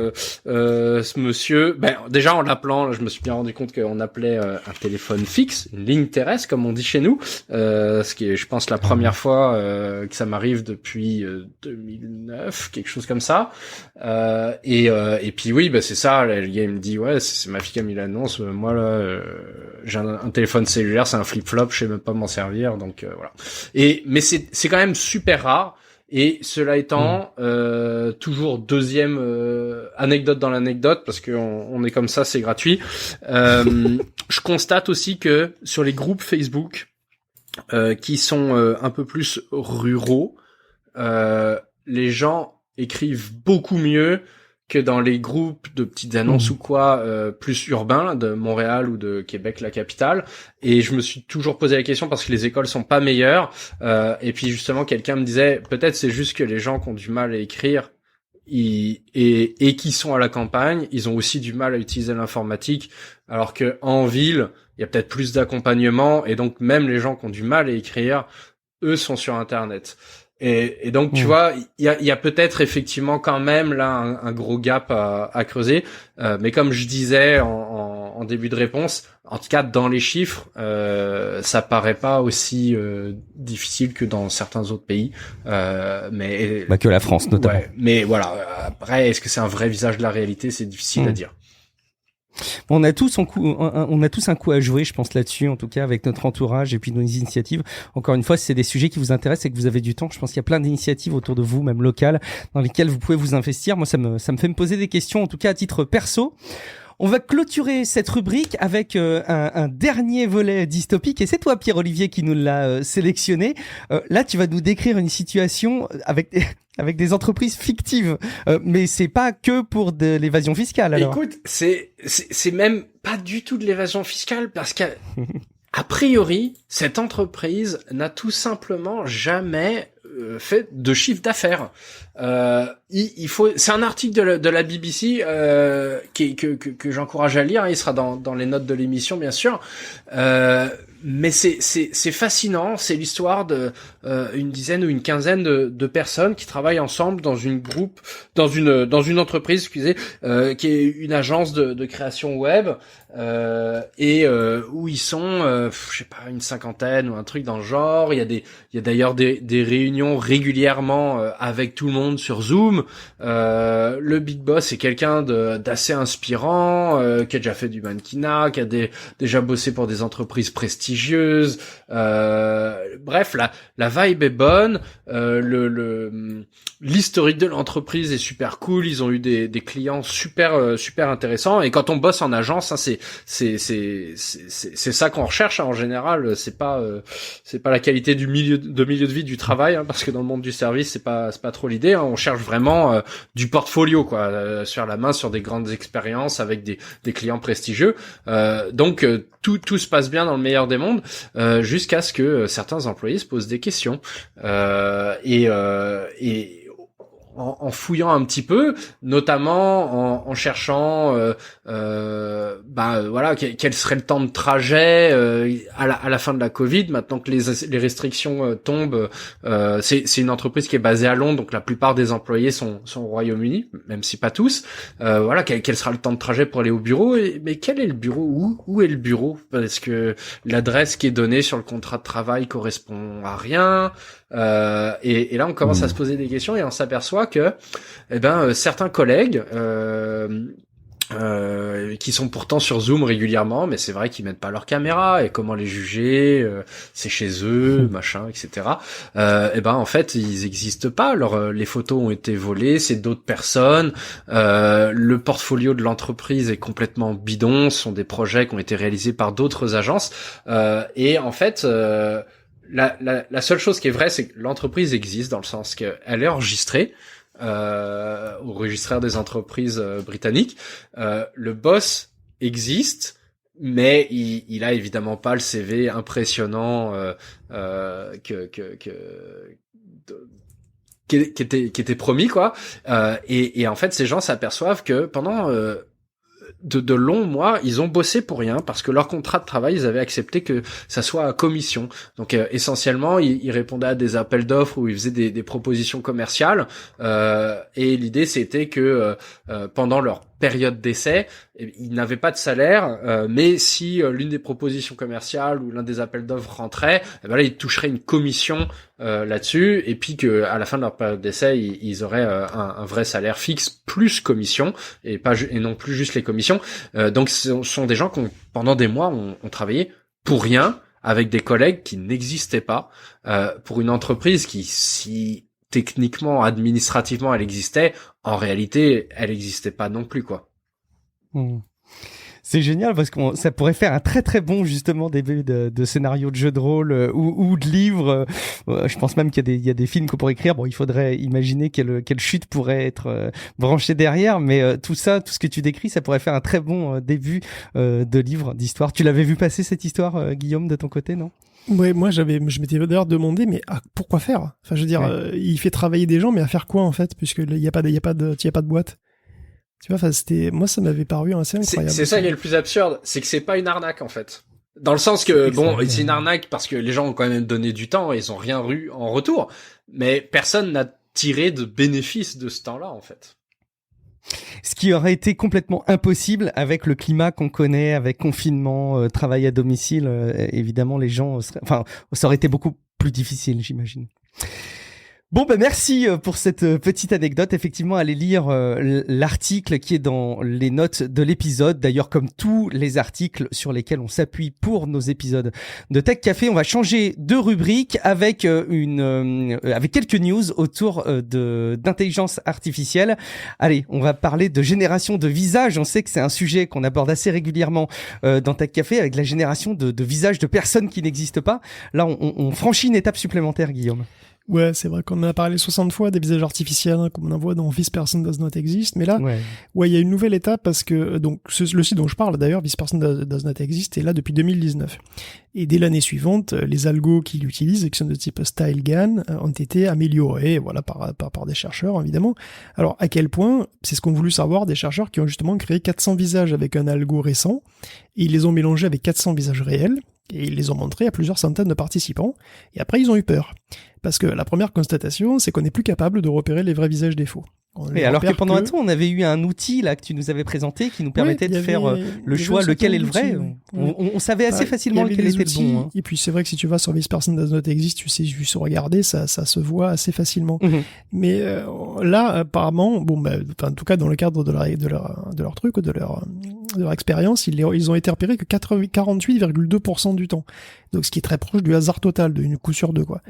ce monsieur, déjà en l'appelant, là, je me suis bien rendu compte qu'on appelait un téléphone fixe, une ligne terrestre comme on dit chez nous, ce qui est je pense la première fois que ça m'arrive depuis 2009, quelque chose comme ça, et puis oui, c'est ça, le gars il me dit ouais c'est ma fille qui a mis l'annonce, moi là j'ai un téléphone cellulaire, c'est un flip-flop, je sais même pas m'en servir, donc voilà. Mais c'est quand même super rare. Et cela étant, toujours deuxième anecdote dans l'anecdote, parce que on est comme ça, c'est gratuit. Je constate aussi que sur les groupes Facebook qui sont un peu plus ruraux, les gens écrivent beaucoup mieux que dans les groupes de petites annonces ou quoi, plus urbains, de Montréal ou de Québec, la capitale. Et je me suis toujours posé la question parce que les écoles sont pas meilleures. Et puis justement, quelqu'un me disait, peut-être c'est juste que les gens qui ont du mal à écrire et qui sont à la campagne, ils ont aussi du mal à utiliser l'informatique, alors que en ville, il y a peut-être plus d'accompagnement, et donc même les gens qui ont du mal à écrire, eux sont sur Internet. Et donc tu vois, il y a peut-être effectivement quand même là un gros gap à creuser, mais comme je disais en début de réponse, en tout cas dans les chiffres, ça paraît pas aussi difficile que dans certains autres pays, mais que la France notamment. Ouais, mais voilà, après est-ce que c'est un vrai visage de la réalité, c'est difficile à dire. On a tous un coup à jouer, je pense, là-dessus, en tout cas avec notre entourage et puis nos initiatives. Encore une fois, si c'est des sujets qui vous intéressent et que vous avez du temps, je pense qu'il y a plein d'initiatives autour de vous, même locales, dans lesquelles vous pouvez vous investir. Moi, ça me fait me poser des questions, en tout cas à titre perso. On va clôturer cette rubrique avec un dernier volet dystopique, et c'est toi, Pierre-Olivier, qui nous l'a sélectionné. Là, tu vas nous décrire une situation avec des entreprises fictives, mais c'est pas que pour de l'évasion fiscale. Alors. Écoute, c'est même pas du tout de l'évasion fiscale, parce que a priori, cette entreprise n'a tout simplement jamais fait de chiffre d'affaires. C'est un article de la BBC que j'encourage à lire. Il sera dans les notes de l'émission, bien sûr. mais c'est fascinant. C'est l'histoire de une dizaine ou une quinzaine de personnes qui travaillent ensemble dans une entreprise, excusez, qui est une agence de création web, où ils sont, je sais pas, une cinquantaine ou un truc dans le genre. Il y a d'ailleurs des réunions régulièrement avec tout le monde sur Zoom. Le big boss c'est quelqu'un d'assez inspirant, qui a déjà fait du mannequinat, qui a déjà bossé pour des entreprises prestigieuses. Bref, la vibe est bonne. L'historique de l'entreprise est super cool. Ils ont eu des clients super intéressants. Et quand on bosse en agence, hein, c'est ça qu'on recherche, hein, en général. C'est pas la qualité du milieu de vie du travail, hein, parce que dans le monde du service c'est pas trop l'idée, hein. On cherche vraiment du portfolio, quoi, sur la main, sur des grandes expériences avec des clients prestigieux. Donc tout se passe bien dans le meilleur des mondes, jusqu'à ce que certains employés se posent des questions, et en fouillant un petit peu, notamment en cherchant, voilà, quel serait le temps de trajet à la fin de la Covid, maintenant que les restrictions tombent. C'est une entreprise qui est basée à Londres, donc la plupart des employés sont au Royaume-Uni, même si pas tous. Voilà, quel sera le temps de trajet pour aller au bureau, mais quel est le bureau, où est le bureau, parce que l'adresse qui est donnée sur le contrat de travail correspond à rien. Et là on commence à se poser des questions et on s'aperçoit que certains collègues qui sont pourtant sur Zoom régulièrement, mais c'est vrai qu'ils mettent pas leur caméra, et comment les juger, c'est chez eux, machin, etc. En fait ils existent pas, les photos ont été volées, c'est d'autres personnes, le portfolio de l'entreprise est complètement bidon, ce sont des projets qui ont été réalisés par d'autres agences, et en fait la seule chose qui est vraie, c'est que l'entreprise existe, dans le sens qu'elle est enregistrée au registraire des entreprises britanniques. Le boss existe, mais il a évidemment pas le CV impressionnant qui était promis, quoi. Et en fait, ces gens s'aperçoivent que pendant de longs mois, ils ont bossé pour rien, parce que leur contrat de travail, ils avaient accepté que ça soit à commission. Donc essentiellement, ils répondaient à des appels d'offres où ils faisaient des propositions commerciales, et l'idée c'était que pendant leur période d'essai, ils n'avaient pas de salaire, mais si l'une des propositions commerciales ou l'un des appels d'offres rentrait, là ils toucheraient une commission là-dessus, et puis que à la fin de leur période d'essai, ils auraient un vrai salaire fixe plus commission, et non plus juste les commissions. Donc ce sont des gens qui pendant des mois ont travaillé pour rien, avec des collègues qui n'existaient pas, pour une entreprise qui, si techniquement, administrativement, elle existait, en réalité, elle existait pas non plus, quoi. C'est génial, parce que ça pourrait faire un très très bon, justement, début de scénario de jeu de rôle ou de livre. Je pense même qu'il y a des films qu'on pourrait écrire. Bon, il faudrait imaginer quelle chute pourrait être branchée derrière, mais tout ce que tu décris, ça pourrait faire un très bon début de livre, d'histoire. Tu l'avais vu passer, cette histoire, Guillaume, de ton côté, non? Ouais, moi je m'étais d'ailleurs demandé, mais pourquoi faire? Enfin, je veux dire, il fait travailler des gens, mais à faire quoi, en fait, puisque il y a pas de boîte. Tu vois, enfin, moi ça m'avait paru assez incroyable. C'est ça qui est le plus absurde, c'est que c'est pas une arnaque, en fait. Dans le sens que, c'est une arnaque parce que les gens ont quand même donné du temps et ils ont rien eu en retour. Mais personne n'a tiré de bénéfice de ce temps-là, en fait. Ce qui aurait été complètement impossible avec le climat qu'on connaît, avec confinement, travail à domicile. Évidemment, les gens ça aurait été beaucoup plus difficile, j'imagine. Bon, merci pour cette petite anecdote. Effectivement, allez lire l'article qui est dans les notes de l'épisode. D'ailleurs, comme tous les articles sur lesquels on s'appuie pour nos épisodes de Tech Café, on va changer de rubrique avec avec quelques news autour d'intelligence artificielle. Allez, on va parler de génération de visages. On sait que c'est un sujet qu'on aborde assez régulièrement dans Tech Café, avec la génération de visages de personnes qui n'existent pas. Là, on franchit une étape supplémentaire, Guillaume. Ouais, c'est vrai qu'on en a parlé 60 fois des visages artificiels, hein, comme on en voit dans This Person Does Not Exist, mais là, il y a une nouvelle étape, parce que donc le site dont je parle d'ailleurs, This Person Does Not Exist, est là depuis 2019. Et dès l'année suivante, les algos qu'il utilise, qui sont de type StyleGAN, ont été améliorés, voilà, par des chercheurs, évidemment. Alors, à quel point, c'est ce qu'ont voulu savoir des chercheurs qui ont justement créé 400 visages avec un algo récent, et ils les ont mélangés avec 400 visages réels. Et ils les ont montrés à plusieurs centaines de participants. Et après, ils ont eu peur. Parce que la première constatation, c'est qu'on n'est plus capable de repérer les vrais visages des faux. Et alors que pendant un temps, on avait eu un outil là que tu nous avais présenté qui nous permettait de faire le choix, lequel est le vrai. On savait assez facilement lequel était le bon. Et puis c'est vrai que si tu vas sur This Person Does Not Exist, tu sais juste regarder, ça se voit assez facilement. Mais là, apparemment, en tout cas dans le cadre de leur truc, de leur expérience, ils ont été repérés que 48,2% du temps. Donc ce qui est très proche du hasard total, d'une coup sur deux, quoi.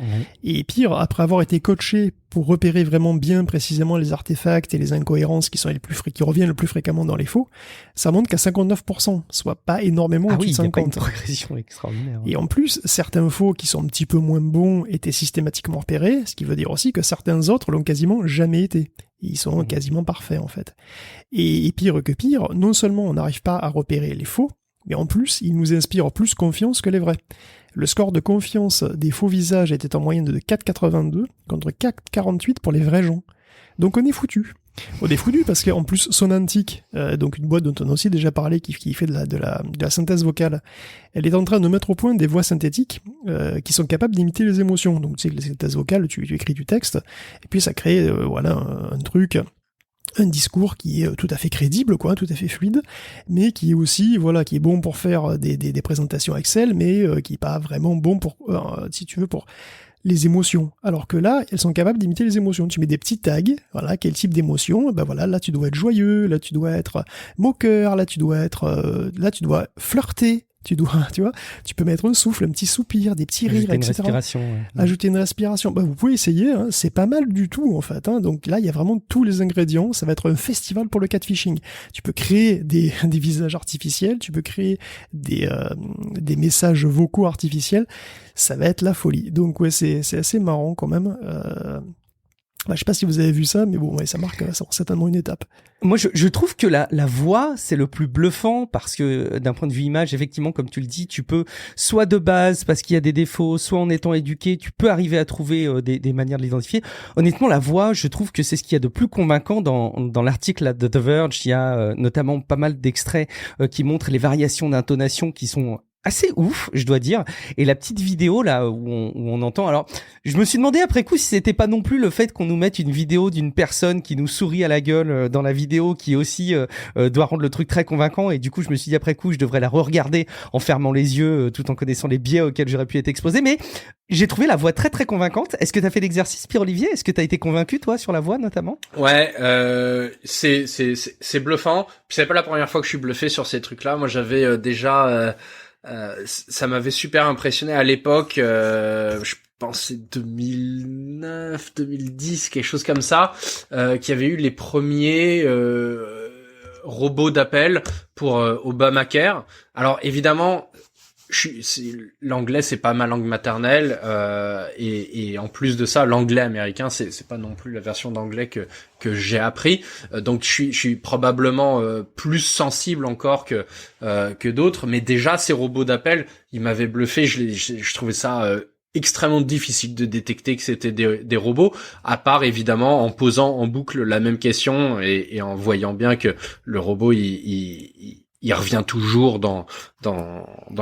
Et pire, après avoir été coaché pour repérer vraiment bien précisément les artefacts et les incohérences qui reviennent le plus fréquemment dans les faux, ça montre qu'à 59%, soit pas énormément au-dessus de 50%. Il y a pas une progression extraordinaire. Et en plus, certains faux qui sont un petit peu moins bons étaient systématiquement repérés, ce qui veut dire aussi que certains autres l'ont quasiment jamais été. Ils sont quasiment parfaits, en fait. Et pire que pire, non seulement on n'arrive pas à repérer les faux, mais en plus, ils nous inspirent plus confiance que les vrais. Le score de confiance des faux visages était en moyenne de 4,82 contre 4,48 pour les vrais gens. Donc on est foutu. On est foutu parce qu'en plus Sonantic, donc une boîte dont on a aussi déjà parlé qui fait de la synthèse vocale, elle est en train de mettre au point des voix synthétiques qui sont capables d'imiter les émotions. Donc tu sais, la synthèse vocale, tu écris du texte et puis ça crée un truc, un discours qui est tout à fait crédible, quoi, tout à fait fluide, mais qui est aussi, qui est bon pour faire des présentations Excel, mais qui est pas vraiment bon pour, si tu veux, pour les émotions. Alors que là, elles sont capables d'imiter les émotions. Tu mets des petits tags, quel type d'émotion, là tu dois être joyeux, là tu dois être moqueur, là tu dois flirter. Tu peux mettre un souffle, un petit soupir, des petits rires, etc. Ajouter une respiration. Vous pouvez essayer, c'est pas mal du tout, en fait. Donc là, il y a vraiment tous les ingrédients. Ça va être un festival pour le catfishing. Tu peux créer des visages artificiels, tu peux créer des messages vocaux artificiels. Ça va être la folie. Donc ouais, c'est assez marrant quand même. Je sais pas si vous avez vu ça, mais ça marque certainement une étape. Moi, je trouve que la voix, c'est le plus bluffant parce que d'un point de vue image, effectivement, comme tu le dis, tu peux, soit de base, parce qu'il y a des défauts, soit en étant éduqué, tu peux arriver à trouver des manières de l'identifier. Honnêtement, la voix, je trouve que c'est ce qu'il y a de plus convaincant dans l'article là, de The Verge. Il y a notamment pas mal d'extraits qui montrent les variations d'intonation qui sont assez ouf, je dois dire. Et la petite vidéo là où on entend, alors je me suis demandé après coup si c'était pas non plus le fait qu'on nous mette une vidéo d'une personne qui nous sourit à la gueule dans la vidéo qui aussi doit rendre le truc très convaincant, et du coup je me suis dit après coup je devrais la re-regarder en fermant les yeux tout en connaissant les biais auxquels j'aurais pu être exposé. Mais j'ai trouvé la voix très très convaincante. Est-ce que t'as fait l'exercice, Pierre-Olivier? Est-ce que t'as été convaincu toi sur la voix notamment? Ouais, c'est bluffant. Puis c'est pas la première fois que je suis bluffé sur ces trucs là. Moi j'avais déjà ça m'avait super impressionné à l'époque, je pensais 2009, 2010, quelque chose comme ça, qu'il y avait eu les premiers robots d'appel pour Obamacare. Alors évidemment, l'anglais c'est pas ma langue maternelle, et en plus de ça, l'anglais américain c'est pas non plus la version d'anglais que j'ai appris, donc je suis probablement plus sensible encore que d'autres, mais déjà ces robots d'appel, ils m'avaient bluffé. Je trouvais ça extrêmement difficile de détecter que c'était des robots, à part évidemment en posant en boucle la même question et en voyant bien que le robot il revient toujours dans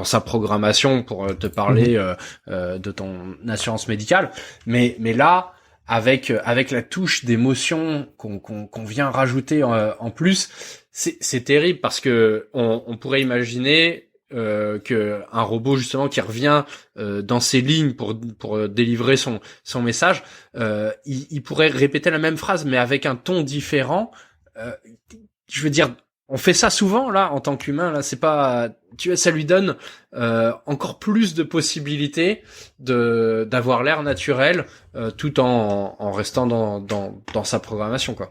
sa programmation pour te parler de ton assurance médicale, mais là avec la touche d'émotion qu'on vient rajouter en plus, c'est terrible parce que on pourrait imaginer que un robot justement qui revient dans ses lignes pour délivrer son message, il pourrait répéter la même phrase mais avec un ton différent. Je veux dire, on fait ça souvent là en tant qu'humain, là c'est pas, tu vois, ça lui donne encore plus de possibilités d'avoir l'air naturel tout en restant dans sa programmation, quoi.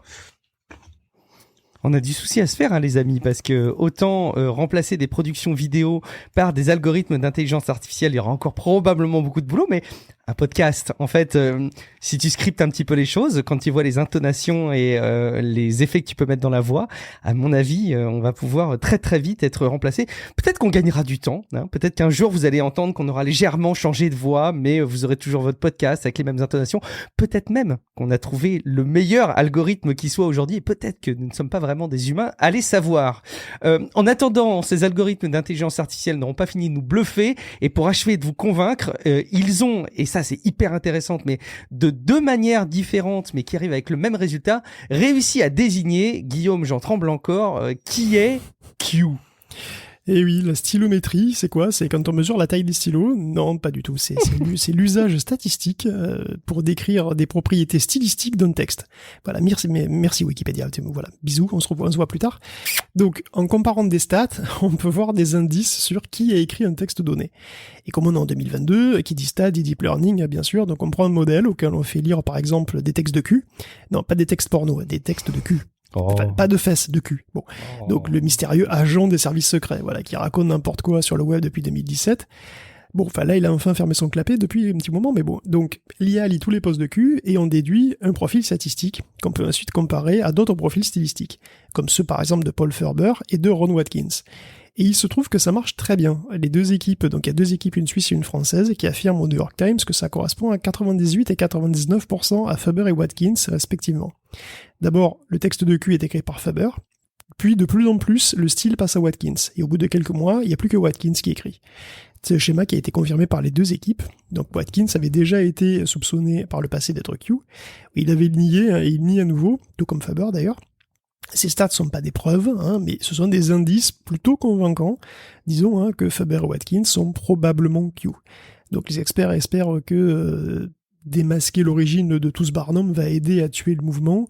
On a du souci à se faire, les amis, parce que autant remplacer des productions vidéo par des algorithmes d'intelligence artificielle, il y aura encore probablement beaucoup de boulot, mais un podcast, en fait, si tu scriptes un petit peu les choses, quand tu vois les intonations et les effets que tu peux mettre dans la voix, à mon avis, on va pouvoir très très vite être remplacé. Peut-être qu'on gagnera du temps, peut-être qu'un jour vous allez entendre qu'on aura légèrement changé de voix, mais vous aurez toujours votre podcast avec les mêmes intonations. Peut-être même qu'on a trouvé le meilleur algorithme qui soit aujourd'hui, et peut-être que nous ne sommes pas vraiment vraiment des humains. Allez savoir. En attendant, ces algorithmes d'intelligence artificielle n'auront pas fini de nous bluffer. Et pour achever de vous convaincre, ils ont, et ça c'est hyper intéressant, mais de deux manières différentes, mais qui arrivent avec le même résultat, réussi à désigner, Guillaume, j'en tremble encore, qui est Q. Et oui, la stylométrie, c'est quoi? C'est quand on mesure la taille des stylos? Non, pas du tout. C'est l'usage statistique pour décrire des propriétés stylistiques d'un texte. Voilà, merci Wikipédia. Voilà, bisous, on se voit plus tard. Donc, en comparant des stats, on peut voir des indices sur qui a écrit un texte donné. Et comme on est en 2022, qui dit stats dit deep learning, bien sûr, donc on prend un modèle auquel on fait lire, par exemple, des textes de cul. Non, pas des textes porno, des textes de cul. Enfin, pas de fesses, de cul. Bon. Donc, le mystérieux agent des services secrets, voilà, qui raconte n'importe quoi sur le web depuis 2017. Bon, enfin, là, il a enfin fermé son clapet depuis un petit moment, mais bon. Donc, l'IA lit tous les posts de cul et on déduit un profil statistique qu'on peut ensuite comparer à d'autres profils stylistiques, comme ceux, par exemple, de Paul Ferber et de Ron Watkins. Et il se trouve que ça marche très bien. Les deux équipes, donc il y a deux équipes, une suisse et une française, qui affirment au New York Times que ça correspond à 98 et 99% à Faber et Watkins, respectivement. D'abord, le texte de Q est écrit par Faber, puis de plus en plus, le style passe à Watkins. Et au bout de quelques mois, il n'y a plus que Watkins qui écrit. C'est un schéma qui a été confirmé par les deux équipes. Donc Watkins avait déjà été soupçonné par le passé d'être Q. Il avait nié, et il nie à nouveau, tout comme Faber d'ailleurs. Ces stats sont pas des preuves, mais ce sont des indices plutôt convaincants, disons, que Faber et Watkins sont probablement Q. Donc les experts espèrent que démasquer l'origine de tout ce Barnum va aider à tuer le mouvement.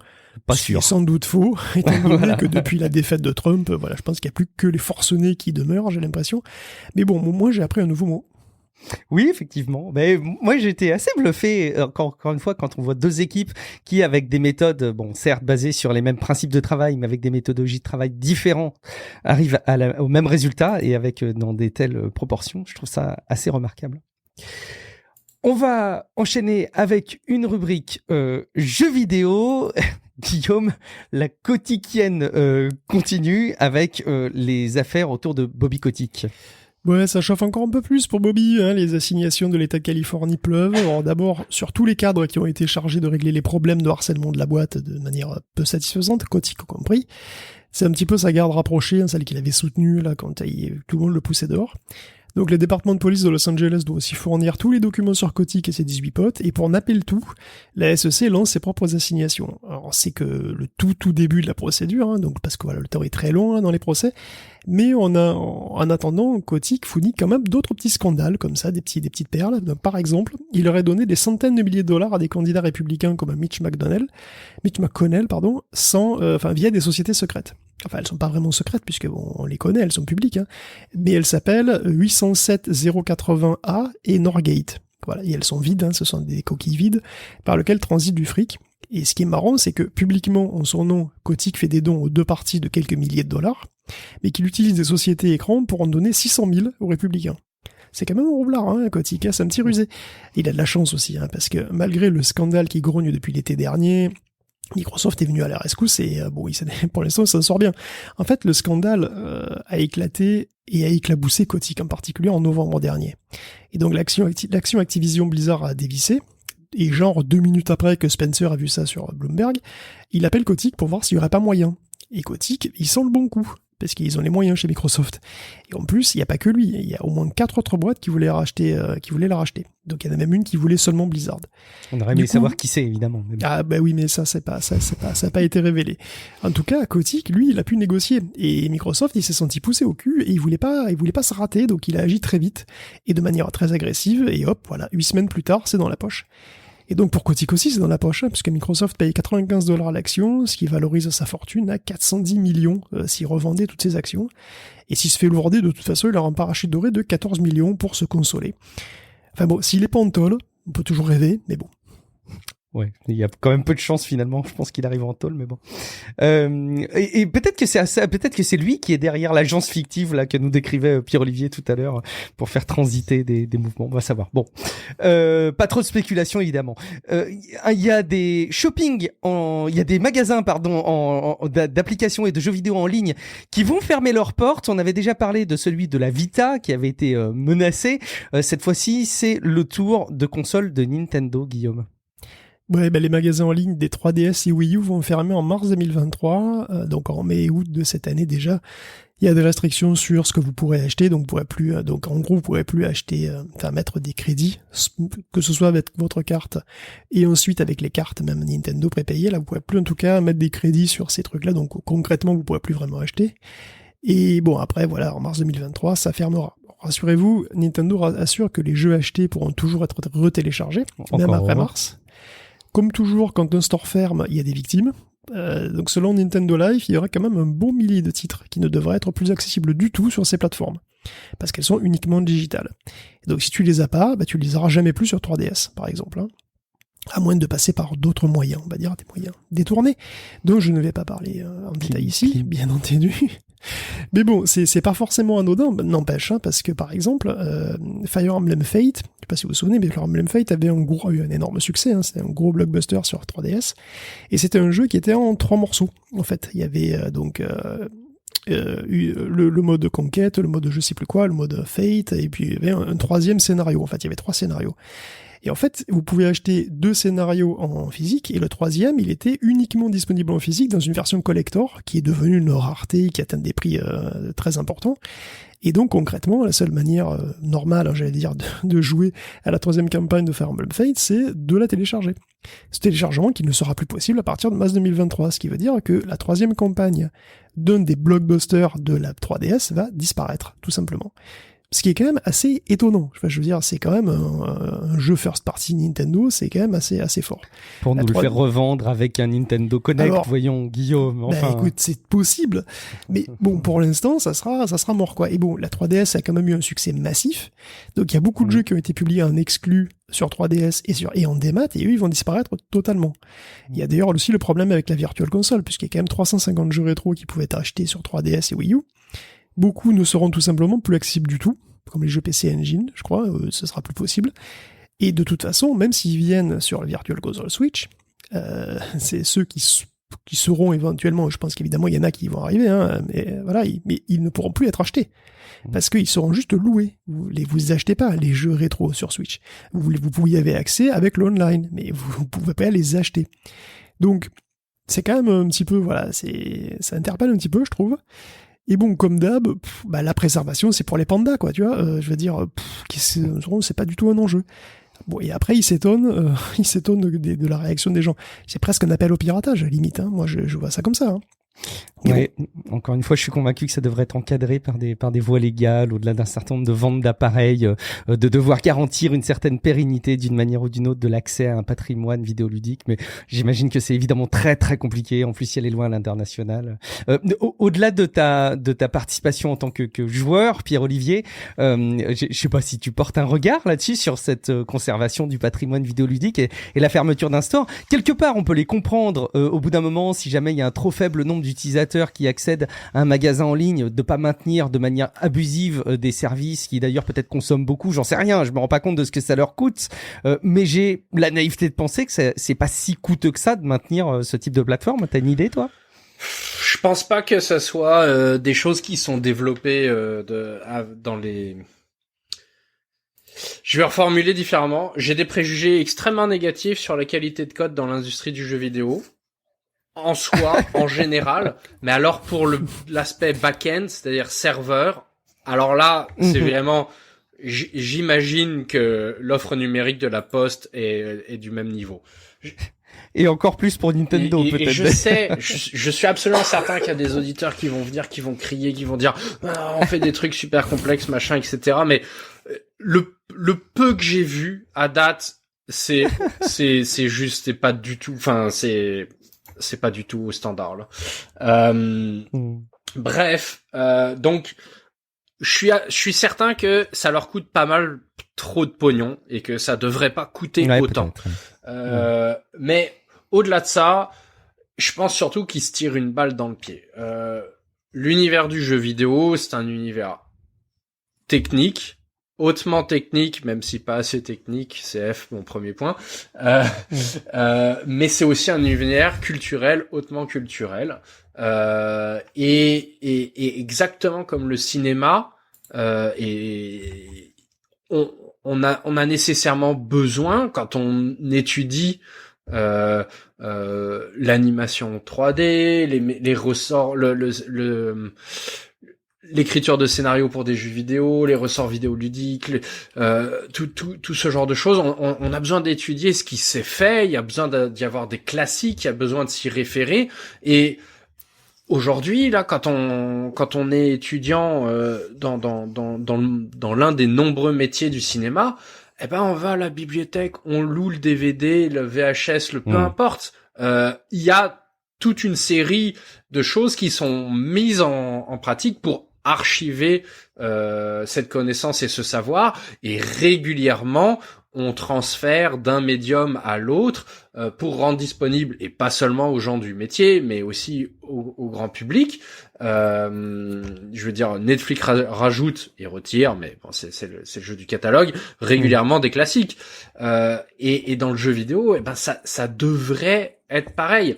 Pas sûr. C'est sans doute faux, étant donné que depuis la défaite de Trump, voilà, je pense qu'il n'y a plus que les forcenés qui demeurent, j'ai l'impression. Mais bon, moi j'ai appris un nouveau mot. Oui, effectivement. Mais moi, j'étais assez bluffé, encore une fois, quand on voit deux équipes qui, avec des méthodes, bon, certes basées sur les mêmes principes de travail, mais avec des méthodologies de travail différentes, arrivent au même résultat et avec dans des telles proportions. Je trouve ça assez remarquable. On va enchaîner avec une rubrique jeux vidéo. Guillaume, la Kotikienne continue avec les affaires autour de Bobby Kotick. Ouais, ça chauffe encore un peu plus pour Bobby, les assignations de l'État de Californie pleuvent. Alors d'abord, sur tous les cadres qui ont été chargés de régler les problèmes de harcèlement de la boîte de manière peu satisfaisante, Kotick compris, c'est un petit peu sa garde rapprochée, celle qu'il avait soutenue là quand tout le monde le poussait dehors. Donc le département de police de Los Angeles doit aussi fournir tous les documents sur Kotick et ses 18 potes, et pour napper le tout, la SEC lance ses propres assignations. Alors c'est que le tout début de la procédure, donc parce que voilà, le temps est très long dans les procès, mais en attendant, Kotick fournit quand même d'autres petits scandales comme ça, des petites perles. Donc, par exemple, il aurait donné des centaines de milliers de dollars à des candidats républicains comme Mitch McConnell, via des sociétés secrètes. Enfin, elles sont pas vraiment secrètes puisque bon, on les connaît, elles sont publiques, mais elles s'appellent 807 080A et Norgate. Voilà, et elles sont vides, ce sont des coquilles vides par lesquelles transite du fric. Et ce qui est marrant, c'est que publiquement, en son nom, Kotick fait des dons aux deux partis de quelques milliers de dollars, mais qu'il utilise des sociétés écrans pour en donner 600 000 aux républicains. C'est quand même un roublard, Kotick, c'est un petit rusé. Il a de la chance aussi, parce que malgré le scandale qui grogne depuis l'été dernier, Microsoft est venu à la rescousse et pour l'instant ça sort bien. En fait, le scandale a éclaté et a éclaboussé Kotick en particulier en novembre dernier. Et donc l'action Activision Blizzard a dévissé. Et genre 2 minutes après que Spencer a vu ça sur Bloomberg, il appelle Kotick pour voir s'il n'y aurait pas moyen. Et Kotick, il sent le bon coup, parce qu'ils ont les moyens chez Microsoft. Et en plus, il n'y a pas que lui, il y a au moins 4 autres boîtes qui voulaient la racheter. Donc il y en a même une qui voulait seulement Blizzard. On aurait aimé savoir qui c'est, évidemment. Mais bon. Ah bah oui, mais ça n'a pas été révélé. En tout cas, Kotick, lui, il a pu négocier. Et Microsoft, il s'est senti poussé au cul et il voulait pas se rater, donc il a agi très vite et de manière très agressive. Et hop, voilà, 8 semaines plus tard, c'est dans la poche. Et donc pour Kotick aussi, c'est dans la poche, puisque Microsoft paye $95 l'action, ce qui valorise sa fortune à 410 millions s'il revendait toutes ses actions. Et s'il se fait lourder, de toute façon, il aura un parachute doré de 14 millions pour se consoler. Enfin bon, s'il est pas en tôle, on peut toujours rêver, mais bon. Ouais, il y a quand même peu de chance finalement. Je pense qu'il arrive en tôle, mais bon. Et peut-être que c'est lui qui est derrière l'agence fictive là que nous décrivait Pierre-Olivier tout à l'heure pour faire transiter des mouvements. On va savoir. Bon, pas trop de spéculation évidemment. Il y a des il y a des magasins d'applications et de jeux vidéo en ligne qui vont fermer leurs portes. On avait déjà parlé de celui de la Vita qui avait été menacé. Cette fois-ci, c'est le tour de console de Nintendo, Guillaume. Ouais, les magasins en ligne des 3DS et Wii U vont fermer en mars 2023, donc en mai et août de cette année déjà. Il y a des restrictions sur ce que vous pourrez acheter, donc vous pourrez plus, donc en gros vous pourrez plus acheter, mettre des crédits, que ce soit avec votre carte et ensuite avec les cartes même Nintendo prépayées. Là, vous pourrez plus en tout cas mettre des crédits sur ces trucs-là, donc concrètement vous pourrez plus vraiment acheter. Et bon, après voilà, en mars 2023, ça fermera. Rassurez-vous, Nintendo assure que les jeux achetés pourront toujours être retéléchargés, même après mars. Comme toujours, quand un store ferme, il y a des victimes. Donc selon Nintendo Life, il y aura quand même un bon millier de titres qui ne devraient être plus accessibles du tout sur ces plateformes, parce qu'elles sont uniquement digitales. Et donc si tu les as pas, tu les auras jamais plus sur 3DS, par exemple. À moins de passer par d'autres moyens, on va dire des moyens détournés, dont je ne vais pas parler en détail ici, bien entendu. Mais bon, c'est pas forcément anodin, n'empêche, parce que par exemple, Fire Emblem Fate, je sais pas si vous vous souvenez, mais Fire Emblem Fate avait eu un énorme succès, c'était un gros blockbuster sur 3DS, et c'était un jeu qui était en 3 morceaux, en fait. Il y avait le mode conquête, le mode je sais plus quoi, le mode Fate, et puis il y avait un troisième scénario, en fait, il y avait 3 scénarios. Et en fait, vous pouvez acheter 2 scénarios en physique, et le troisième, il était uniquement disponible en physique dans une version collector, qui est devenue une rareté, qui atteint des prix très importants. Et donc, concrètement, la seule manière normale, j'allais dire, de jouer à la 3e campagne de Fire Emblem Fate, c'est de la télécharger. Ce téléchargement qui ne sera plus possible à partir de mars 2023, ce qui veut dire que la 3e campagne d'un des blockbusters de la 3DS va disparaître, tout simplement. Ce qui est quand même assez étonnant. Enfin, je veux dire, c'est quand même un jeu first party Nintendo, c'est quand même assez fort. Pour nous le faire revendre avec un Nintendo Connect, alors, voyons, Guillaume. Enfin... écoute, c'est possible. Mais bon, pour l'instant, ça sera mort, quoi. Et bon, la 3DS a quand même eu un succès massif. Donc, il y a beaucoup de jeux qui ont été publiés en exclu sur 3DS et en démat, et eux, ils vont disparaître totalement. Il y a d'ailleurs aussi le problème avec la Virtual Console, puisqu'il y a quand même 350 jeux rétro qui pouvaient être achetés sur 3DS et Wii U. Beaucoup ne seront tout simplement plus accessibles du tout, comme les jeux PC Engine, je crois, ce sera plus possible. Et de toute façon, même s'ils viennent sur le Virtual Console Switch, c'est ceux qui seront éventuellement, je pense qu'évidemment il y en a qui vont arriver, mais voilà, mais ils ne pourront plus être achetés. Parce qu'ils seront juste loués. Vous achetez pas les jeux rétro sur Switch. Vous y avez accès avec l'online, mais vous ne pouvez pas les acheter. Donc, c'est quand même un petit peu, voilà, ça interpelle un petit peu, je trouve. Et bon, comme d'hab, la préservation, c'est pour les pandas, quoi, tu vois. Je veux dire, c'est pas du tout un enjeu. Bon, et après, il s'étonne de la réaction des gens. C'est presque un appel au piratage, à la limite. Moi, je vois ça comme ça. Ouais, encore une fois, je suis convaincu que ça devrait être encadré par des voies légales, au-delà d'un certain nombre de ventes d'appareils, de devoir garantir une certaine pérennité d'une manière ou d'une autre de l'accès à un patrimoine vidéoludique. Mais j'imagine que c'est évidemment très très compliqué. En plus, si elle est loin à l'international. Au-delà de ta participation en tant que joueur, Pierre-Olivier, je sais pas si tu portes un regard là-dessus sur cette conservation du patrimoine vidéoludique et la fermeture d'un store. Quelque part, on peut les comprendre au bout d'un moment si jamais il y a un trop faible nombre d'utilisateurs qui accèdent à un magasin en ligne, de pas maintenir de manière abusive des services qui d'ailleurs peut-être consomment beaucoup, j'en sais rien, je me rends pas compte de ce que ça leur coûte, mais j'ai la naïveté de penser que c'est pas si coûteux que ça de maintenir ce type de plateforme. T'as une idée, toi? Je pense pas que ça soit des choses qui sont développées dans les... Je vais reformuler différemment. J'ai des préjugés extrêmement négatifs sur la qualité de code dans l'industrie du jeu vidéo. En soi, en général, mais alors pour l'aspect back-end, c'est-à-dire serveur, alors là, c'est vraiment, j'imagine que l'offre numérique de la Poste est du même niveau. Et encore plus pour Nintendo, peut-être. Et je suis absolument certain qu'il y a des auditeurs qui vont venir, qui vont crier, qui vont dire, on fait des trucs super complexes, machin, etc. Mais le peu que j'ai vu à date, c'est juste, c'est pas du tout, enfin, c'est pas du tout au standard là. Bref, donc je suis certain que ça leur coûte pas mal trop de pognon et que ça devrait pas coûter autant. Mais au-delà de ça, je pense surtout qu'ils se tirent une balle dans le pied. L'univers du jeu vidéo, c'est un univers technique, hautement technique, même si pas assez technique, c'est mon premier point. Mais c'est aussi un univers culturel, hautement culturel. Et exactement comme le cinéma, on a nécessairement besoin, quand on étudie l'animation 3D, les ressorts, l'écriture de scénarios pour des jeux vidéo, les ressorts vidéoludiques, tout ce genre de choses. On a besoin d'étudier ce qui s'est fait, il y a besoin d'y avoir des classiques, il y a besoin de s'y référer. Et aujourd'hui, là, quand on est étudiant dans l'un des nombreux métiers du cinéma, eh ben on va à la bibliothèque, on loue le DVD, le VHS, peu importe. Il y a toute une série de choses qui sont mises en pratique pour archiver cette connaissance et ce savoir, et régulièrement on transfère d'un médium à l'autre pour rendre disponible, et pas seulement aux gens du métier, mais aussi au grand public. Je veux dire, Netflix rajoute et retire, mais bon, c'est le jeu du catalogue, régulièrement des classiques. Et dans le jeu vidéo, eh ben ça devrait être pareil.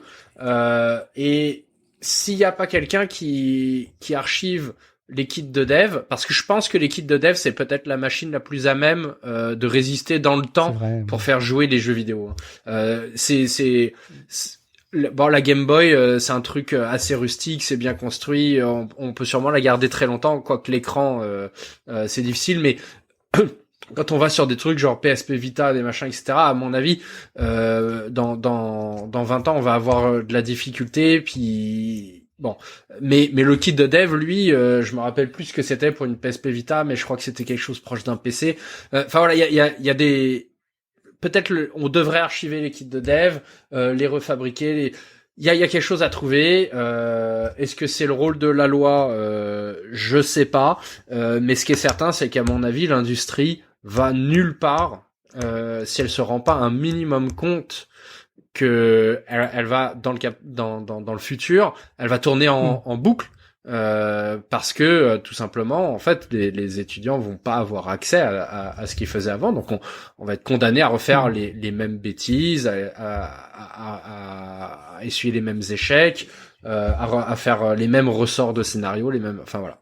Et s'il n'y a pas quelqu'un qui archive les kits de dev, parce que je pense que les kits de dev, c'est peut-être la machine la plus à même de résister dans le temps pour faire jouer les jeux vidéo. Bon, la Game Boy, c'est un truc assez rustique, c'est bien construit, on peut sûrement la garder très longtemps, quoique l'écran, c'est difficile, mais quand on va sur des trucs genre PSP Vita, des machins, etc., à mon avis, dans 20 ans, on va avoir de la difficulté, puis bon, mais le kit de dev, lui, je me rappelle plus ce que c'était pour une PSP Vita, mais je crois que c'était quelque chose proche d'un PC. Enfin voilà, il y a des, peut-être on devrait archiver les kits de dev, les refabriquer. Il y a quelque chose à trouver. Est-ce que c'est le rôle de la loi? Je sais pas. Mais ce qui est certain, c'est qu'à mon avis, l'industrie va nulle part si elle se rend pas un minimum compte que elle va dans le futur, elle va tourner en boucle, parce que tout simplement, en fait, les étudiants vont pas avoir accès à ce qu'ils faisaient avant, donc on va être condamné à refaire les mêmes bêtises, à essuyer les mêmes échecs, à faire les mêmes ressorts de scénario, enfin voilà.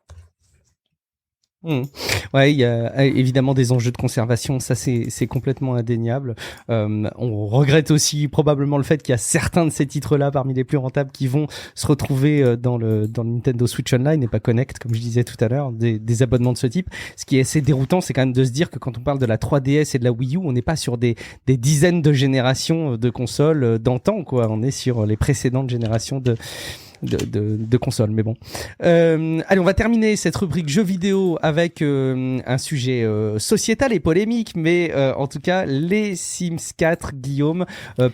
Ouais, il y a évidemment des enjeux de conservation, ça c'est complètement indéniable. On regrette aussi probablement le fait qu'il y a certains de ces titres-là parmi les plus rentables qui vont se retrouver dans le Nintendo Switch Online et pas Connect, comme je disais tout à l'heure, des abonnements de ce type. Ce qui est assez déroutant, c'est quand même de se dire que quand on parle de la 3DS et de la Wii U, on n'est pas sur des dizaines de générations de consoles d'antan, quoi. On est sur les précédentes générations de consoles, mais bon. Allez, on va terminer cette rubrique jeux vidéo avec un sujet sociétal et polémique, mais en tout cas, les Sims 4, Guillaume,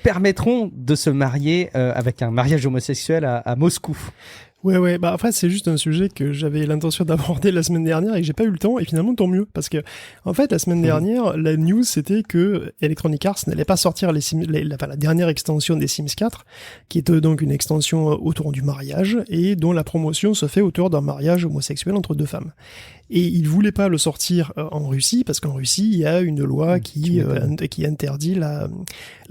permettront de se marier avec un mariage homosexuel à Moscou. Ouais, bah après c'est juste un sujet que j'avais l'intention d'aborder la semaine dernière et que j'ai pas eu le temps, et finalement tant mieux, parce que en fait la semaine dernière la news c'était que Electronic Arts n'allait pas sortir la dernière extension des Sims 4, qui est donc une extension autour du mariage et dont la promotion se fait autour d'un mariage homosexuel entre deux femmes. Et ils voulaient pas le sortir en Russie, parce qu'en Russie il y a une loi qui interdit la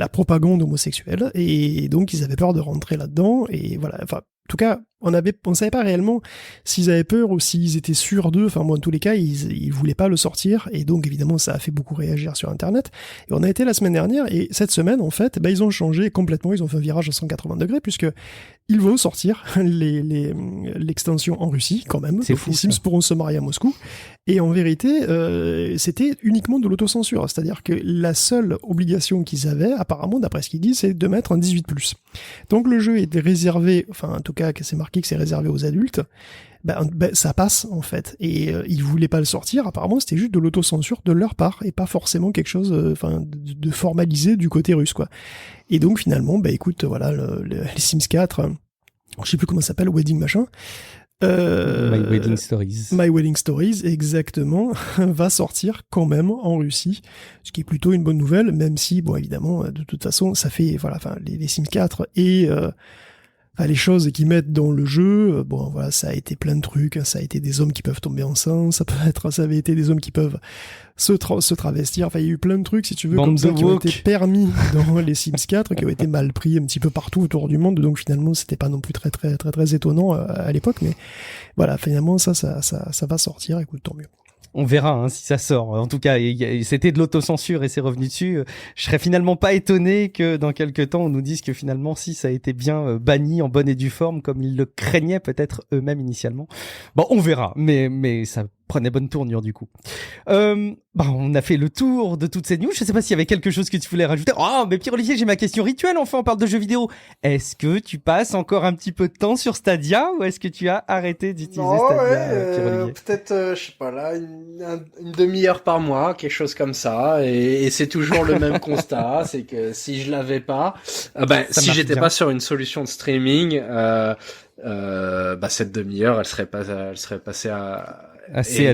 propagande homosexuelle, et donc ils avaient peur de rentrer là-dedans, et voilà, enfin en tout cas, on savait pas réellement s'ils avaient peur ou s'ils étaient sûrs d'eux. Enfin, moi, en tous les cas, ils voulaient pas le sortir. Et donc, évidemment, ça a fait beaucoup réagir sur Internet. Et on a été la semaine dernière, et cette semaine, en fait, ils ont changé complètement. Ils ont fait un virage à 180 degrés, puisque ils vont sortir l'extension en Russie, quand même. C'est fou, les Sims pourront se marier à Moscou. Et en vérité, c'était uniquement de l'autocensure. C'est-à-dire que la seule obligation qu'ils avaient, apparemment, d'après ce qu'ils disent, c'est de mettre un 18+. Donc, le jeu était réservé, enfin, en tout cas, que c'est marqué que c'est réservé aux adultes. Ça passe, en fait. Et ils voulaient pas le sortir. Apparemment, c'était juste de l'autocensure de leur part, et pas forcément quelque chose, de formalisé du côté russe, quoi. Et donc, finalement, écoute, voilà, les Sims 4, je sais plus comment ça s'appelle, Wedding machin. My Wedding Stories. My Wedding Stories, exactement, va sortir quand même en Russie, ce qui est plutôt une bonne nouvelle, même si, bon, évidemment, de toute façon, ça fait, voilà, enfin, les Sims 4 et les choses qu'ils mettent dans le jeu, bon, voilà, ça a été plein de trucs, ça a été des hommes qui peuvent tomber enceintes, ça avait été des hommes qui peuvent se travestir, enfin, il y a eu plein de trucs, si tu veux, comme ça, qui ont été permis dans les Sims 4, qui ont été mal pris un petit peu partout autour du monde, donc finalement, c'était pas non plus très, très, très, très étonnant à l'époque, mais voilà, finalement, ça va sortir, écoute, tant mieux. On verra hein, si ça sort. En tout cas, c'était de l'autocensure et c'est revenu dessus. Je serais finalement pas étonné que dans quelques temps, on nous dise que finalement, si ça a été bien banni en bonne et due forme, comme ils le craignaient peut-être eux-mêmes initialement. Bon, on verra, mais ça prenait bonne tournure du coup. On a fait le tour de toutes ces news. Je sais pas s'il y avait quelque chose que tu voulais rajouter. Oh, mais Pierre-Olivier, j'ai ma question rituelle. Enfin, on parle de jeux vidéo. Est-ce que tu passes encore un petit peu de temps sur Stadia ou est-ce que tu as arrêté d'utiliser Stadia, Pierre-Olivier? Peut-être, je sais pas là, une demi-heure par mois, quelque chose comme ça. Et c'est toujours le même constat, c'est que si je l'avais pas, si j'étais pas sur une solution de streaming, cette demi-heure, elle serait passée à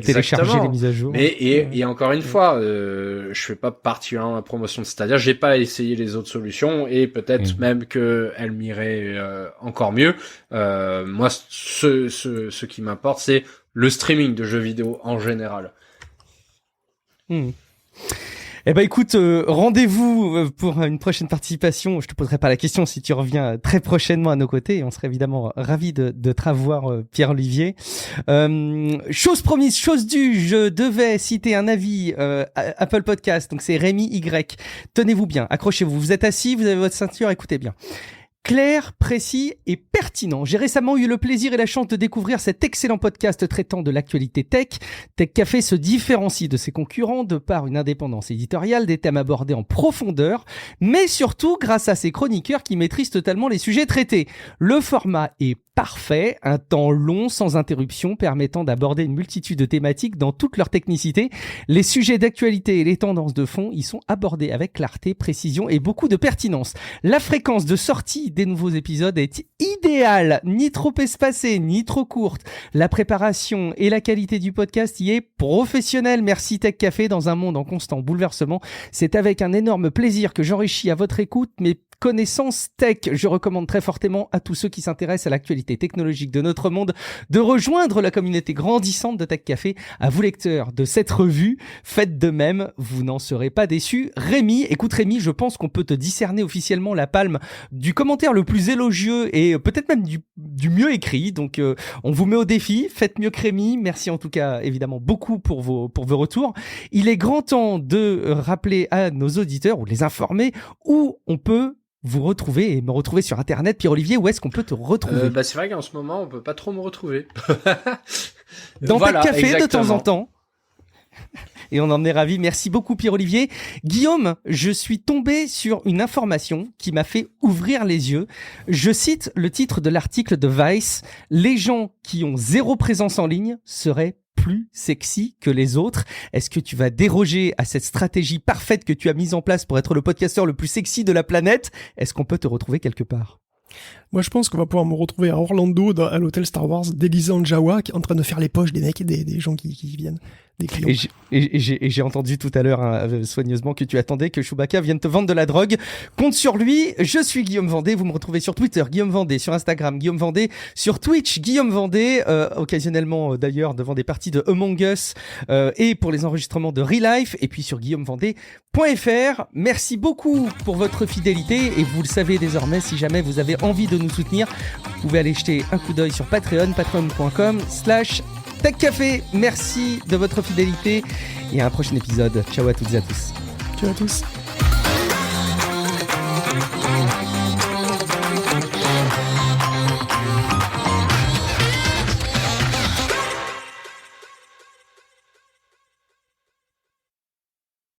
télécharger les mises à jour. Et encore une fois, je fais pas particulièrement la promotion de Stadia, j'ai pas essayé les autres solutions et peut-être même que elle m'irait encore mieux. Moi, ce qui m'importe, c'est le streaming de jeux vidéo en général. Eh ben écoute, rendez-vous pour une prochaine participation. Je te poserai pas la question si tu reviens très prochainement à nos côtés. On serait évidemment ravis de te revoir, Pierre-Olivier. Chose promise, chose due, je devais citer un avis Apple Podcast. Donc c'est Rémi Y. Tenez-vous bien, accrochez-vous. Vous êtes assis, vous avez votre ceinture, écoutez bien. Clair, précis et pertinent. J'ai récemment eu le plaisir et la chance de découvrir cet excellent podcast traitant de l'actualité tech. Tech Café se différencie de ses concurrents de par une indépendance éditoriale, des thèmes abordés en profondeur, mais surtout grâce à ses chroniqueurs qui maîtrisent totalement les sujets traités. Le format est parfait, un temps long sans interruption permettant d'aborder une multitude de thématiques dans toute leur technicité. Les sujets d'actualité et les tendances de fond y sont abordés avec clarté, précision et beaucoup de pertinence. La fréquence de sortie des nouveaux épisodes est idéale, ni trop espacée, ni trop courte. La préparation et la qualité du podcast y est professionnelle. Merci Tech Café dans un monde en constant bouleversement. C'est avec un énorme plaisir que j'enrichis à votre écoute mes connaissances tech. Je recommande très fortement à tous ceux qui s'intéressent à l'actualité technologique de notre monde de rejoindre la communauté grandissante de Tech Café. À vous lecteurs de cette revue, faites de même, vous n'en serez pas déçus. Rémi, écoute Rémi, je pense qu'on peut te discerner officiellement la palme du commentaire le plus élogieux et peut-être même du mieux écrit. Donc on vous met au défi, faites mieux que Rémi. Merci en tout cas évidemment beaucoup pour vos retours. Il est grand temps de rappeler à nos auditeurs ou de les informer où on peut vous retrouver et me retrouver sur internet. Pierre-Olivier, où est-ce qu'on peut te retrouver? C'est vrai qu'en ce moment on peut pas trop me retrouver. Dans Tech Café exactement. De temps en temps. Et on en est ravis. Merci beaucoup Pierre-Olivier. Guillaume, je suis tombé sur une information qui m'a fait ouvrir les yeux. Je cite le titre de l'article de Vice. Les gens qui ont zéro présence en ligne seraient plus sexy que les autres. Est-ce que tu vas déroger à cette stratégie parfaite que tu as mise en place pour être le podcasteur le plus sexy de la planète? Est-ce qu'on peut te retrouver quelque part? Moi, je pense qu'on va pouvoir me retrouver à Orlando, à l'hôtel Star Wars, déguisé en Jawa, en train de faire les poches des mecs, des gens qui viennent, des clients. Et j'ai entendu tout à l'heure soigneusement que tu attendais que Chewbacca vienne te vendre de la drogue. Compte sur lui. Je suis Guillaume Vendée. Vous me retrouvez sur Twitter, Guillaume Vendée, sur Instagram, Guillaume Vendée, sur Twitch, Guillaume Vendée, occasionnellement d'ailleurs devant des parties de Among Us et pour les enregistrements de Real Life, et puis sur guillaumevendée.fr. Merci beaucoup pour votre fidélité et vous le savez désormais, si jamais vous avez envie de nous soutenir, vous pouvez aller jeter un coup d'œil sur Patreon, patreon.com/TechCafé. Merci de votre fidélité et à un prochain épisode. Ciao à toutes et à tous. Ciao à tous.